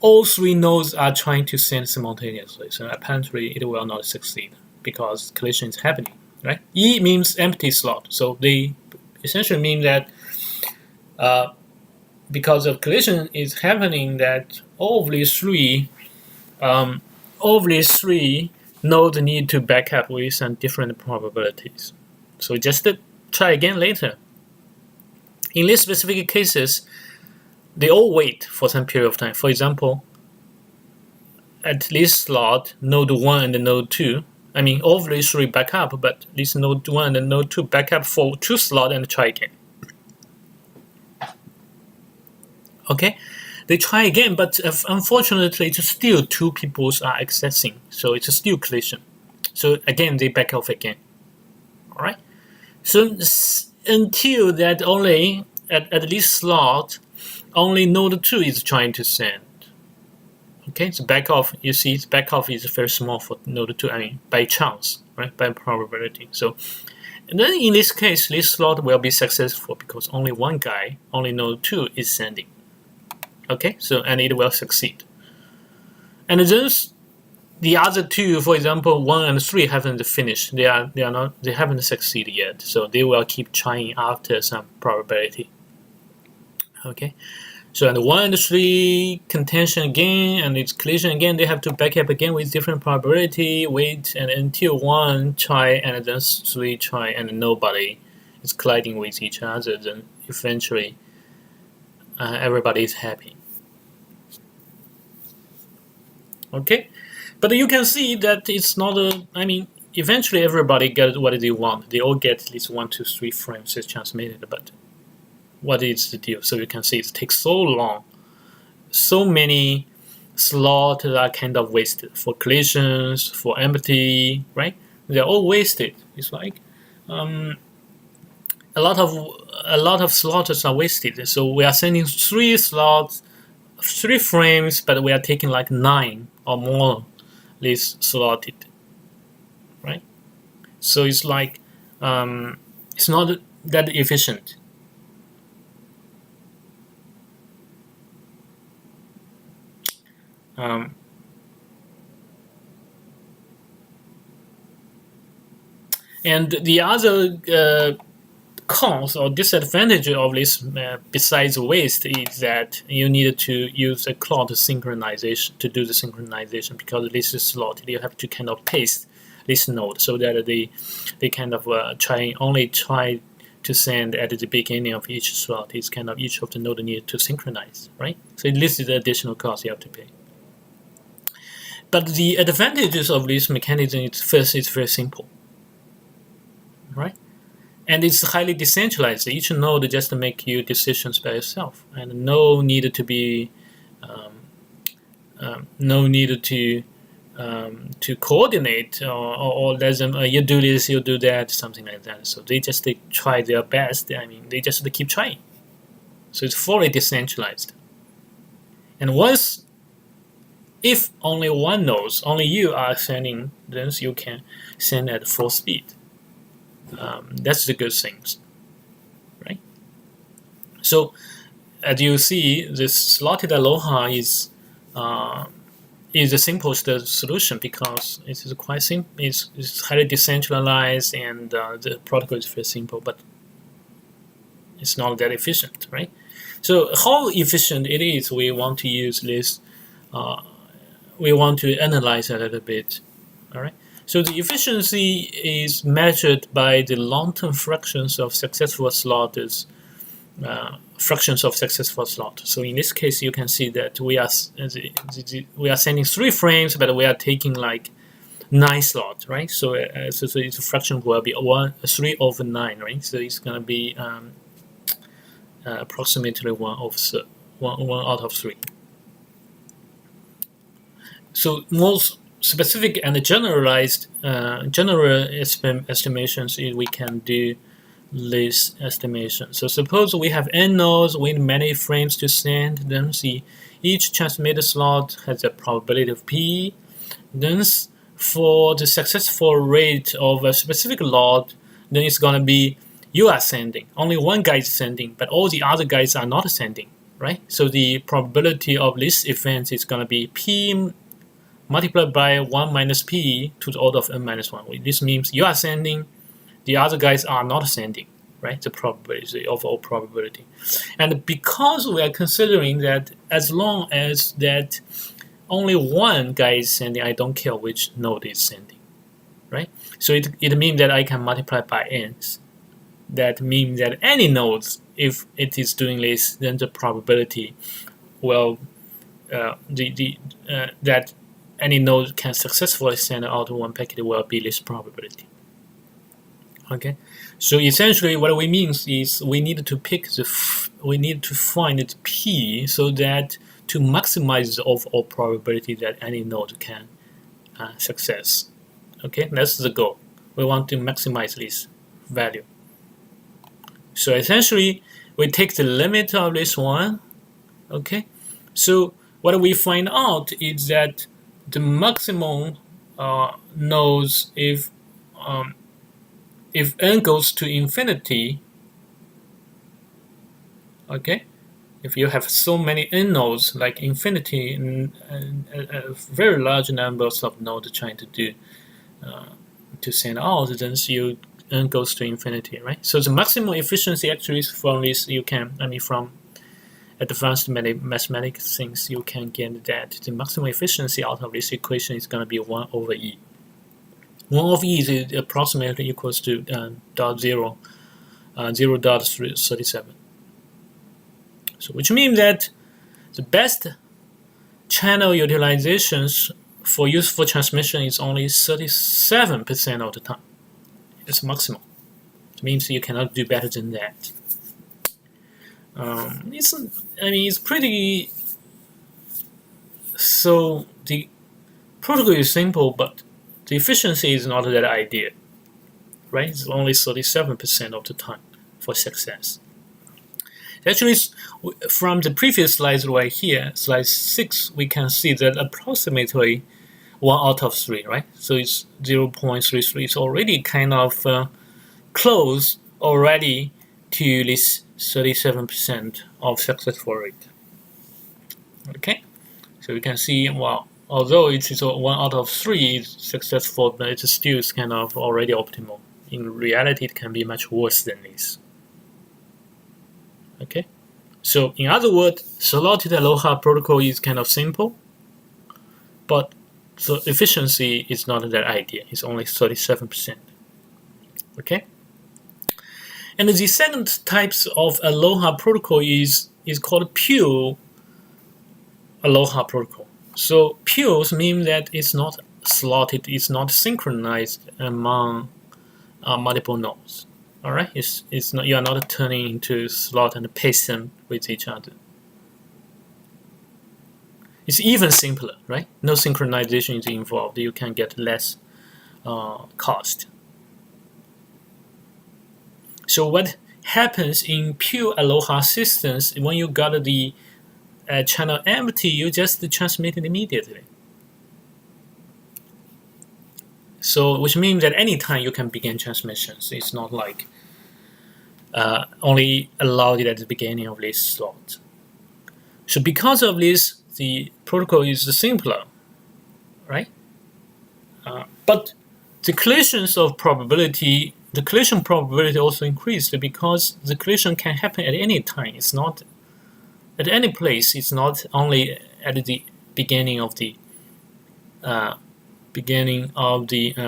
Speaker 1: all three nodes are trying to send simultaneously. So apparently it will not succeed because collision is happening, right? E means empty slot. So they essentially mean that because of collision is happening, that all of these three nodes need to back up with some different probabilities. So just try again later. In these specific cases, they all wait for some period of time. For example, at this slot, node 1 and node 2, I mean, all of these three back up, but this node 1 and node 2 back up for 2 slots and try again. Okay, they try again, but unfortunately, it's still 2 people are accessing, so it's still collision. So again, they back off again. All right. So until that, only at this slot, only node 2 is trying to send. Okay, so back off. You see, back off is very small for node 2. I mean, by chance, right? By probability. So, and then in this case, this slot will be successful because only one guy, only node 2 is sending. Okay, so and it will succeed. And then the other 2, for example, 1 and 3 haven't finished. They haven't succeeded yet. So they will keep trying after some probability. Okay, so and 1 and 3 contention again, and it's collision again. They have to back up again with different probability. Wait and until 1 try, and then 3 try, and nobody is colliding with each other. Then eventually, everybody is happy. Okay, but you can see that it's not I mean, eventually everybody gets what they want. They all get at least 1, 2, 3 frames transmitted, but what is the deal? So you can see it takes so long. So many slots are kind of wasted for collisions, for empty, right? They're all wasted. It's like a lot of slots are wasted. So we are sending 3 slots, 3 frames, but we are taking like 9 or more this slotted, right? So it's like it's not that efficient. And the other cons or disadvantage of this, besides waste, is that you need to use a clock synchronization to do the synchronization, because this is slotted. You have to kind of paste this node so that they kind of only try to send at the beginning of each slot. It's kind of each of the node need to synchronize, right? So this is the additional cost you have to pay. But the advantages of this mechanism is, first, it's very simple, right? And it's highly decentralized. Each node just make you decisions by yourself, and no need to be, no need to coordinate or let them you do this, you do that, something like that. So they try their best. I mean, they just keep trying. So it's fully decentralized. And if only one knows, only you are sending, then you can send at full speed. That's the good things, right? So as you see, this slotted aloha is the simplest solution, because it is quite simple. It's highly decentralized, and the protocol is very simple, but it's not that efficient, right? So how efficient it is, we want to use this. We want to analyze a little bit, all right? So the efficiency is measured by the long-term fractions of successful slots, So in this case, you can see that we are sending 3 frames, but we are taking like 9 slots, right? So its fraction will be 3 over 9, right? So it's gonna be approximately 1 out of 3. So most specific and generalized general estimations is we can do this estimation. So suppose we have n nodes with many frames to send. Then each transmitted slot has a probability of p. Then for the successful rate of a specific lot, then it's gonna be you are sending. Only one guy is sending, but all the other guys are not sending, right? So the probability of this event is gonna be p multiplied by 1 minus p to the order of n minus 1. This means you are sending, the other guys are not sending, right? The probability, the overall probability. And because we are considering that as long as that only one guy is sending, I don't care which node is sending, right? So it means that I can multiply by n's. That means that any nodes, if it is doing this, then the probability will that any node can successfully send out one packet will be this probability. Okay, so essentially what we mean is we need to find the p so that to maximize the overall probability that any node can success. Okay, that's the goal. We want to maximize this value. So essentially, we take the limit of this one. Okay, so what we find out is that the maximum nodes, if n goes to infinity, okay, if you have so many n nodes like infinity and a very large numbers of nodes trying to do to send out, then you n goes to infinity, right? So the maximum efficiency actually is from this from advanced mathematics things, you can get that the maximum efficiency out of this equation is going to be 1 over e. 1 over e is approximately equals to 0.37. So which means that the best channel utilizations for useful transmission is only 37% of the time. It's maximum. It means you cannot do better than that. It's pretty. So the protocol is simple, but the efficiency is not that ideal, right? It's only 37% of the time for success. Actually, from the previous slides right here, slide 6, we can see that approximately 1 out of 3, right? So it's 0.33. It's already kind of close already to this 37% of successful rate. Okay, so you can see, well, although it is 1 out of 3 is successful, but it still is kind of already optimal. In reality, it can be much worse than this. Okay, so in other words, slotted Aloha protocol is kind of simple, but the efficiency is not that ideal. It's only 37%. Okay. And the second types of Aloha protocol is called pure Aloha protocol. So pures mean that it's not slotted, it's not synchronized among multiple nodes. All right, it's not, you are not turning into slot and paste them with each other. It's even simpler, right? No synchronization is involved. You can get less cost. So what happens in pure Aloha systems, when you got the channel empty, you just transmit it immediately. So which means that anytime you can begin transmissions. It's not like only allowed it at the beginning of this slot. So because of this, the protocol is simpler, right? But the collision probability also increased because the collision can happen at any time. It's not at any place. It's not only at the beginning of the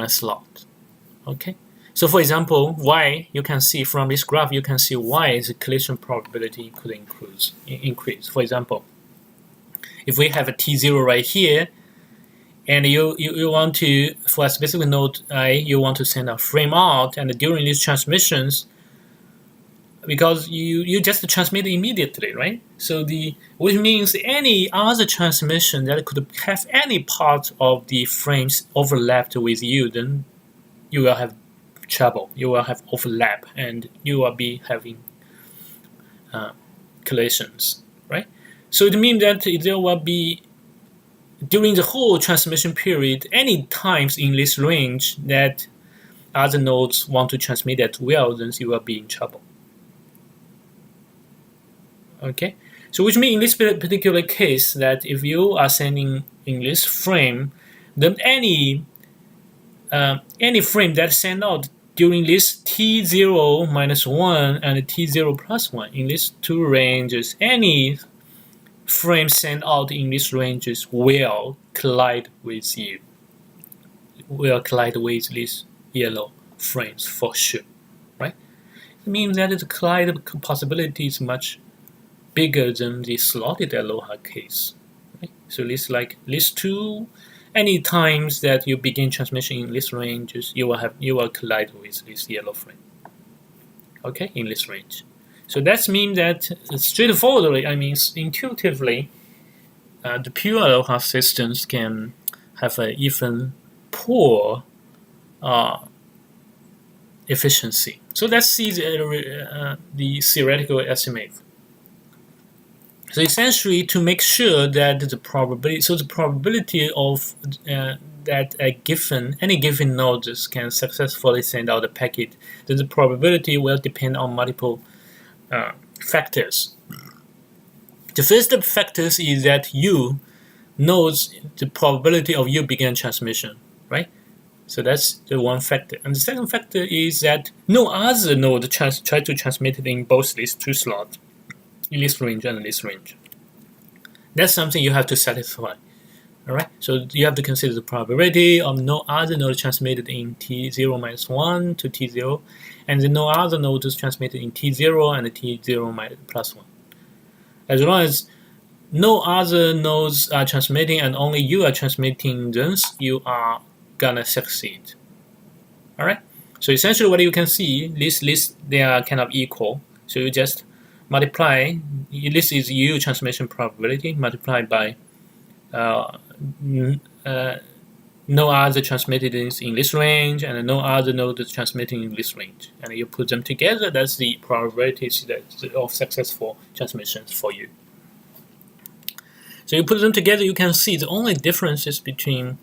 Speaker 1: slot. Okay. So for example, y, you can see from this graph, you can see y the collision probability could increase. For example, if we have a T0 right here, and you want to, for a specific node I, you want to send a frame out, and during these transmissions, because you just transmit immediately, right? So which means any other transmission that could have any part of the frames overlapped with you, then you will have trouble. You will have overlap, and you will be having collisions, right? So it means that there will be, during the whole transmission period, any times in this range that other nodes want to transmit as well, then you will be in trouble. Okay, so which means in this particular case that if you are sending in this frame, then any frame that send out during this T0 minus 1 and T0 plus 1, in these two ranges, any frame sent out in these ranges will collide with you, will collide with these yellow frames for sure, right? It means that the collide possibility is much bigger than the slotted aloha case, right? So these two, any times that you begin transmission in these ranges, you will collide with this yellow frame, okay, in this range. So that means that straightforwardly, I mean intuitively, the pure aloha systems can have an even poor efficiency. So let's see the theoretical estimate. So essentially, to make sure that the probability of that any given node can successfully send out a packet, then the probability will depend on multiple factors. The first factors is that you knows the probability of you begin transmission, right? So that's the one factor. And the second factor is that no other node try to transmit it in both these two slots, in this range and this range. That's something you have to satisfy. All right. So you have to consider the probability of no other node transmitted in T0 minus 1 to T0, and then no other node is transmitted in T0 and T0 plus 1. As long as no other nodes are transmitting and only you are transmitting, then you are gonna succeed. All right. So essentially, what you can see, these they are kind of equal. So you just multiply. This is U transmission probability multiplied by no other transmitted in this range and no other node is transmitting in this range, and you put them together. That's the probabilities of successful transmissions for you. So you put them together, you can see the only differences between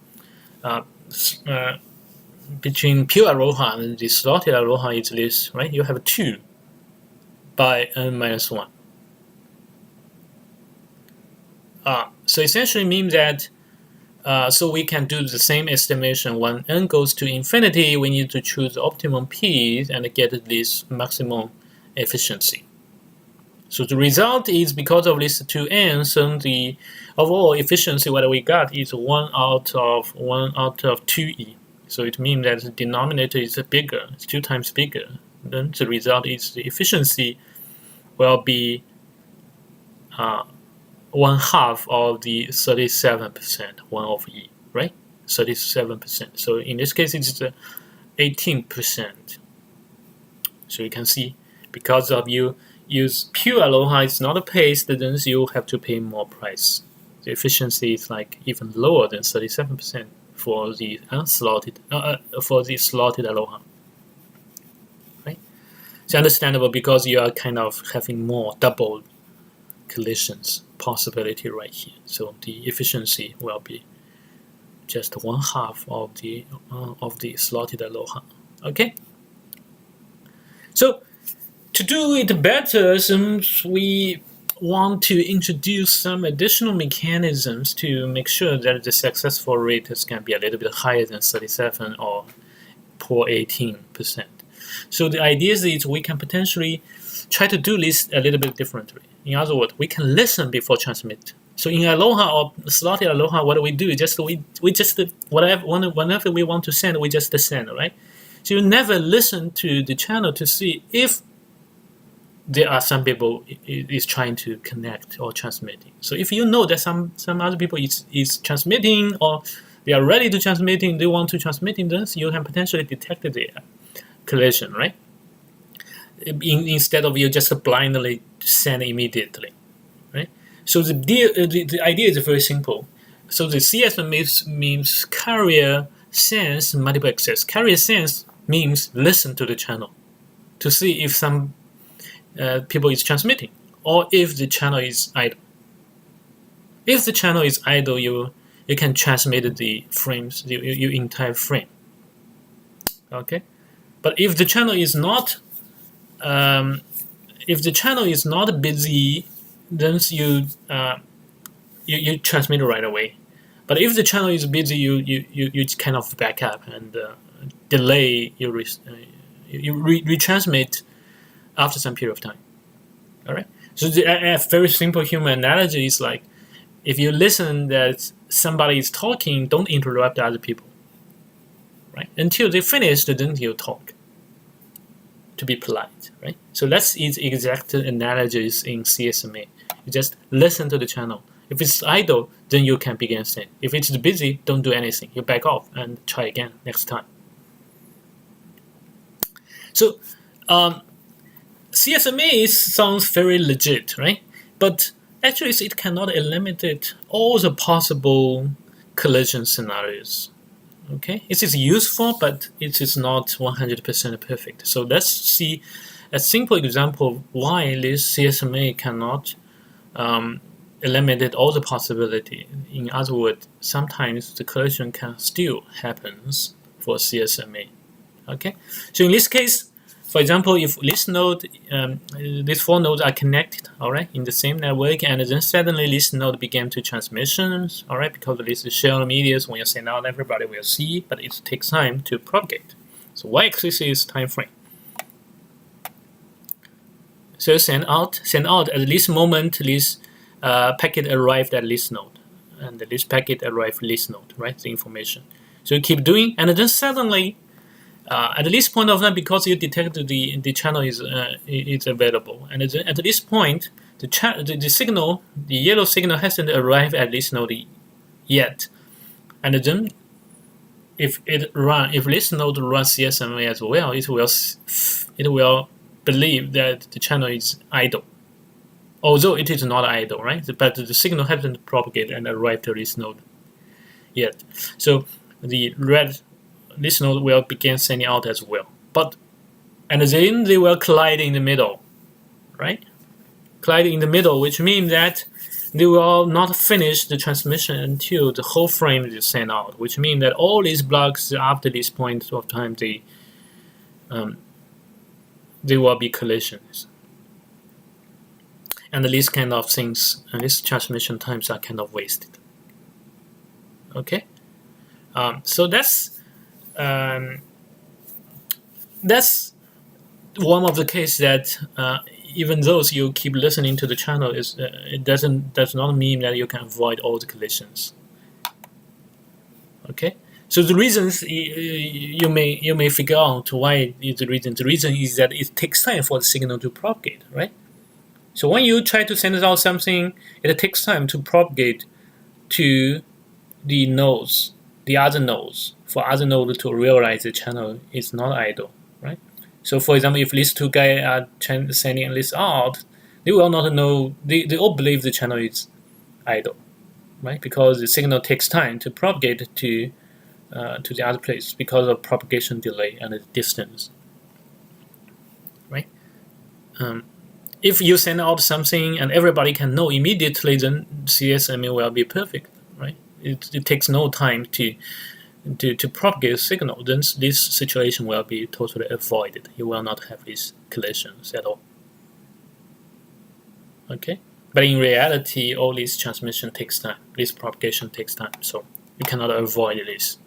Speaker 1: pure aloha and the slotted aloha is this, right? You have 2 by n minus 1. So essentially means that so we can do the same estimation when n goes to infinity. We need to choose the optimum p and get this maximum efficiency. So the result is because of these two n's, so the overall efficiency what we got is 1 out of 2e. So it means that the denominator is bigger, it's 2 times bigger. Then the result is the efficiency will be 1/2 of the 37%, 1 of e, right? 37%. So in this case, it's 18%. So you can see, because of you use pure aloha, it's not a paste, then you have to pay more price. The efficiency is like even lower than 37% for the unslotted, for the slotted aloha. Right? It's understandable because you are kind of having more double collisions possibility right here. So the efficiency will be just 1/2 of the slotted aloha. Okay. So to do it better, since we want to introduce some additional mechanisms to make sure that the successful rate can be a little bit higher than 37 or poor 18%. So the idea is we can potentially try to do this a little bit differently. In other words, we can listen before transmit. So in aloha or slotted aloha, what do? We just whenever we want to send, we just send, right? So you never listen to the channel to see if there are some people is trying to connect or transmitting. So if you know that some other people is transmitting or they are ready to transmitting, they want to transmitting, then you can potentially detect the collision, right? Instead of you just blindly send immediately, right? So the idea is very simple. So the CS means carrier sense multiple access. Carrier sense means listen to the channel to see if some people is transmitting or if the channel is idle. If the channel is idle, you can transmit the frames, your entire frame. Okay, but if the channel is not busy, then you transmit right away. But if the channel is busy, you kind of back up and delay You retransmit after some period of time. All right. So a very simple human analogy is like, if you listen that somebody is talking, don't interrupt other people, right? Until they finish, then you talk. To be polite, right? So that's its exact analogies in CSMA. You just listen to the channel. If it's idle, then you can begin saying. If it's busy, don't do anything. You back off and try again next time. So CSMA sounds very legit, right? But actually, it cannot eliminate all the possible collision scenarios. Okay, it is useful, but it is not 100% perfect. So let's see a simple example of why this CSMA cannot eliminate all the possibility. In other words, sometimes the collision can still happen for CSMA. Okay, so in this case, for example, if this node, these four nodes are connected, all right, in the same network, and then suddenly this node began to transmissions, all right, because this is shared media, when you send out, everybody will see, but it takes time to propagate. So y-axis is time frame. So send out at this moment, this packet arrived at this node, and this packet arrived at this node, right, the information. So you keep doing, and then suddenly, at this point of time, because you detect the channel is available, and at this point, the signal, the yellow signal hasn't arrived at this node yet, and then if this node runs CSMA as well, it will believe that the channel is idle, although it is not idle, right? But the signal hasn't propagated and arrived to this node yet. So this node will begin sending out as well. And then they will collide in the middle, right? Collide in the middle, which means that they will not finish the transmission until the whole frame is sent out, which means that all these blocks after this point of time, they will be collisions. And these kind of things, and these transmission times are kind of wasted. Okay? So that's one of the cases that even though you keep listening to the channel, it does not mean that you can avoid all the collisions. Okay, so the reasons you may figure out why is the reason. The reason is that it takes time for the signal to propagate, right? So when you try to send out something, it takes time to propagate to the nodes, the other nodes, for other nodes to realize the channel is not idle, right? So for example, if these two guys are sending this out, they will not know, they all believe the channel is idle, right? Because the signal takes time to propagate to the other place because of propagation delay and the distance, right? If you send out something and everybody can know immediately, then CSMA will be perfect, right? It takes no time to propagate a signal, then this situation will be totally avoided. You will not have these collisions at all. Okay? But in reality, all this transmission takes time. This propagation takes time, so you cannot avoid this.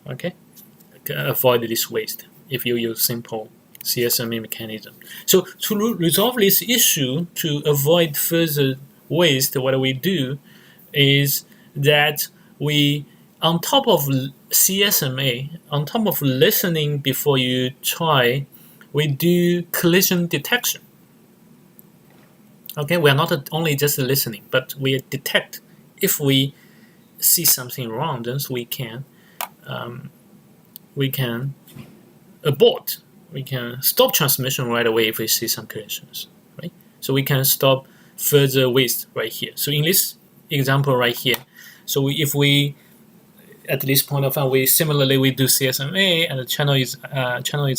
Speaker 1: Okay? Avoid this waste if you use simple CSMA mechanism. So to resolve this issue, to avoid further waste, what we do is that we, on top of CSMA, on top of listening before you try, we do collision detection. Okay, we are not only just listening, but we detect if we see something wrong, then we can abort. We can stop transmission right away if we see some collisions, right? So we can stop further waste right here. So in this example right here, so if we at this point of time, we do CSMA, and the channel is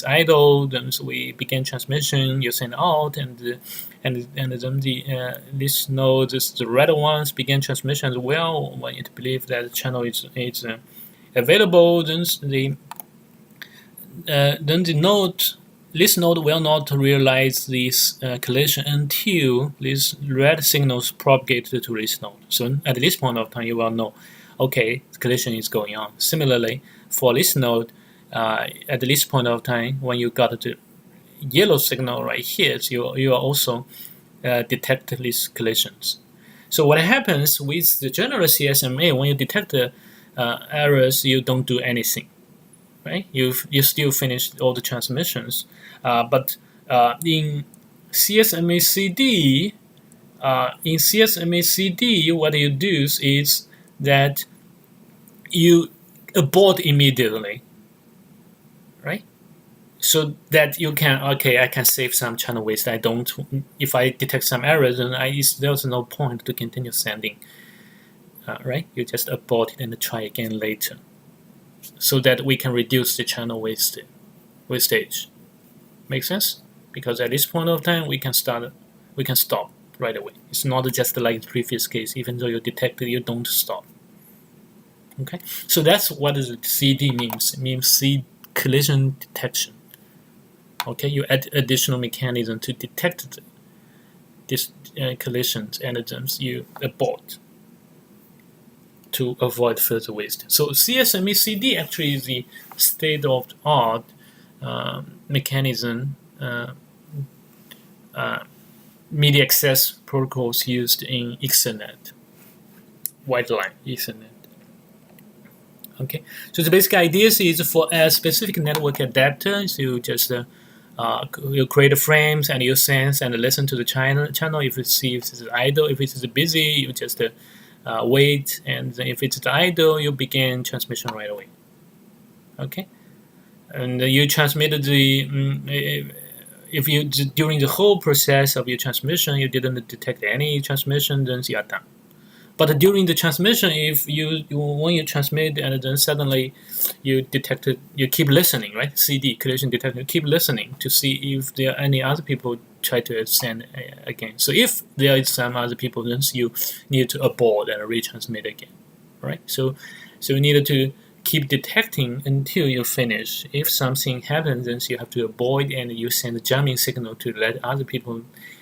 Speaker 1: idle. Then so we begin transmission. You send out, and then this node, the red ones, begin transmission as well. When it believes that the channel is available, then this node will not realize this collision until these red signals propagate to this node. So at this point of time, you will know, okay, collision is going on. Similarly, for this node, at this point of time, when you got the yellow signal right here, so you are also detect these collisions. So what happens with the general CSMA, when you detect the errors, you don't do anything, right? You still finish all the transmissions, but in CSMA CD, what you do is that you abort immediately, right? So that you can, okay, I can save some channel waste. I don't, if I detect some errors, then there's no point to continue sending, right? You just abort it and try again later, so that we can reduce the channel wastage. Make sense? Because at this point of time, we can stop right away. It's not just like the previous case. Even though you detect it, you don't stop. Okay, so that's what the CD means. It means collision detection. Okay, you add additional mechanism to detect these collisions, and then you abort to avoid further waste. So CSME CD actually is the state-of-the-art mechanism, media access protocols used in Ethernet, wide line Ethernet. Okay, so the basic idea is for a specific network adapter, so you just you create the frames and you sense and listen to the channel. If you see if it's idle, if it's busy, you just wait, and if it's idle, you begin transmission right away. Okay, and you transmitted if you during the whole process of your transmission you didn't detect any transmission, then you are done. But during the transmission, if when you transmit and then suddenly you detected, you keep listening, right? CD collision detector, you keep listening to see if there are any other people try to send again. So if there is some other people, then you need to abort and retransmit again, right? So you need to keep detecting until you finish. If something happens, then you have to avoid and you send a jamming signal to let other people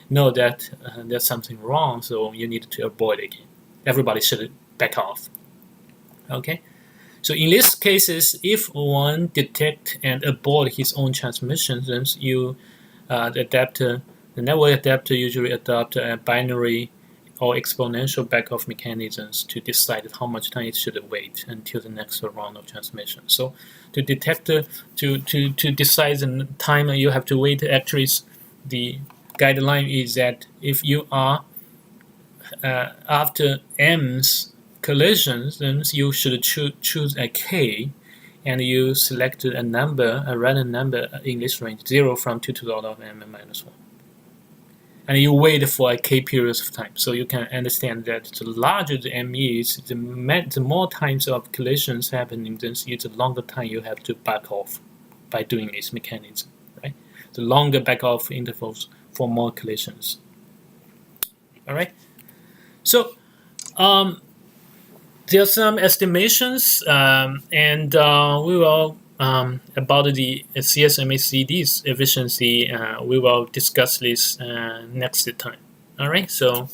Speaker 1: know that there's something wrong. So you need to avoid again. Everybody should back off. Okay, so in these cases, if one detect and abort his own transmission, then the network adapter usually adopt a binary or exponential backoff mechanisms to decide how much time it should wait until the next round of transmission. So to detect to decide the time you have to wait, actually the guideline is that if you are after m's collisions, then you should choose a k, and you select a number, a random number in this range, 0 from 2 to the order of m minus 1. And you wait for a k periods of time. So you can understand that the larger the m is, the more times of collisions happening, then it's the longer time you have to back off by doing this mechanism, right? The longer back off intervals for more collisions. All right. So there are some estimations, and we will about the CSMA CD's efficiency. We will discuss this next time. All right. So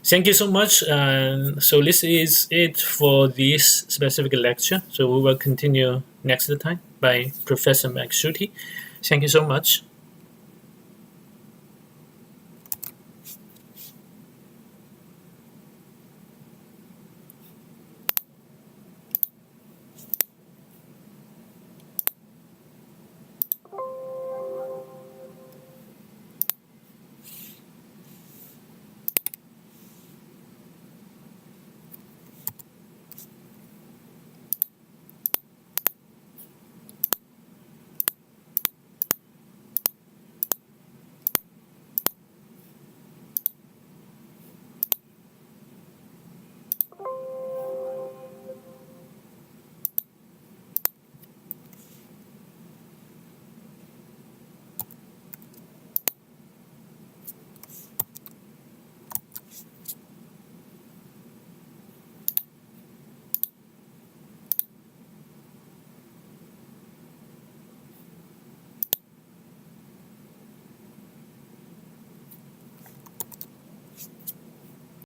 Speaker 1: thank you so much. So this is it for this specific lecture. So we will continue next time by Professor Max Schutte. Thank you so much.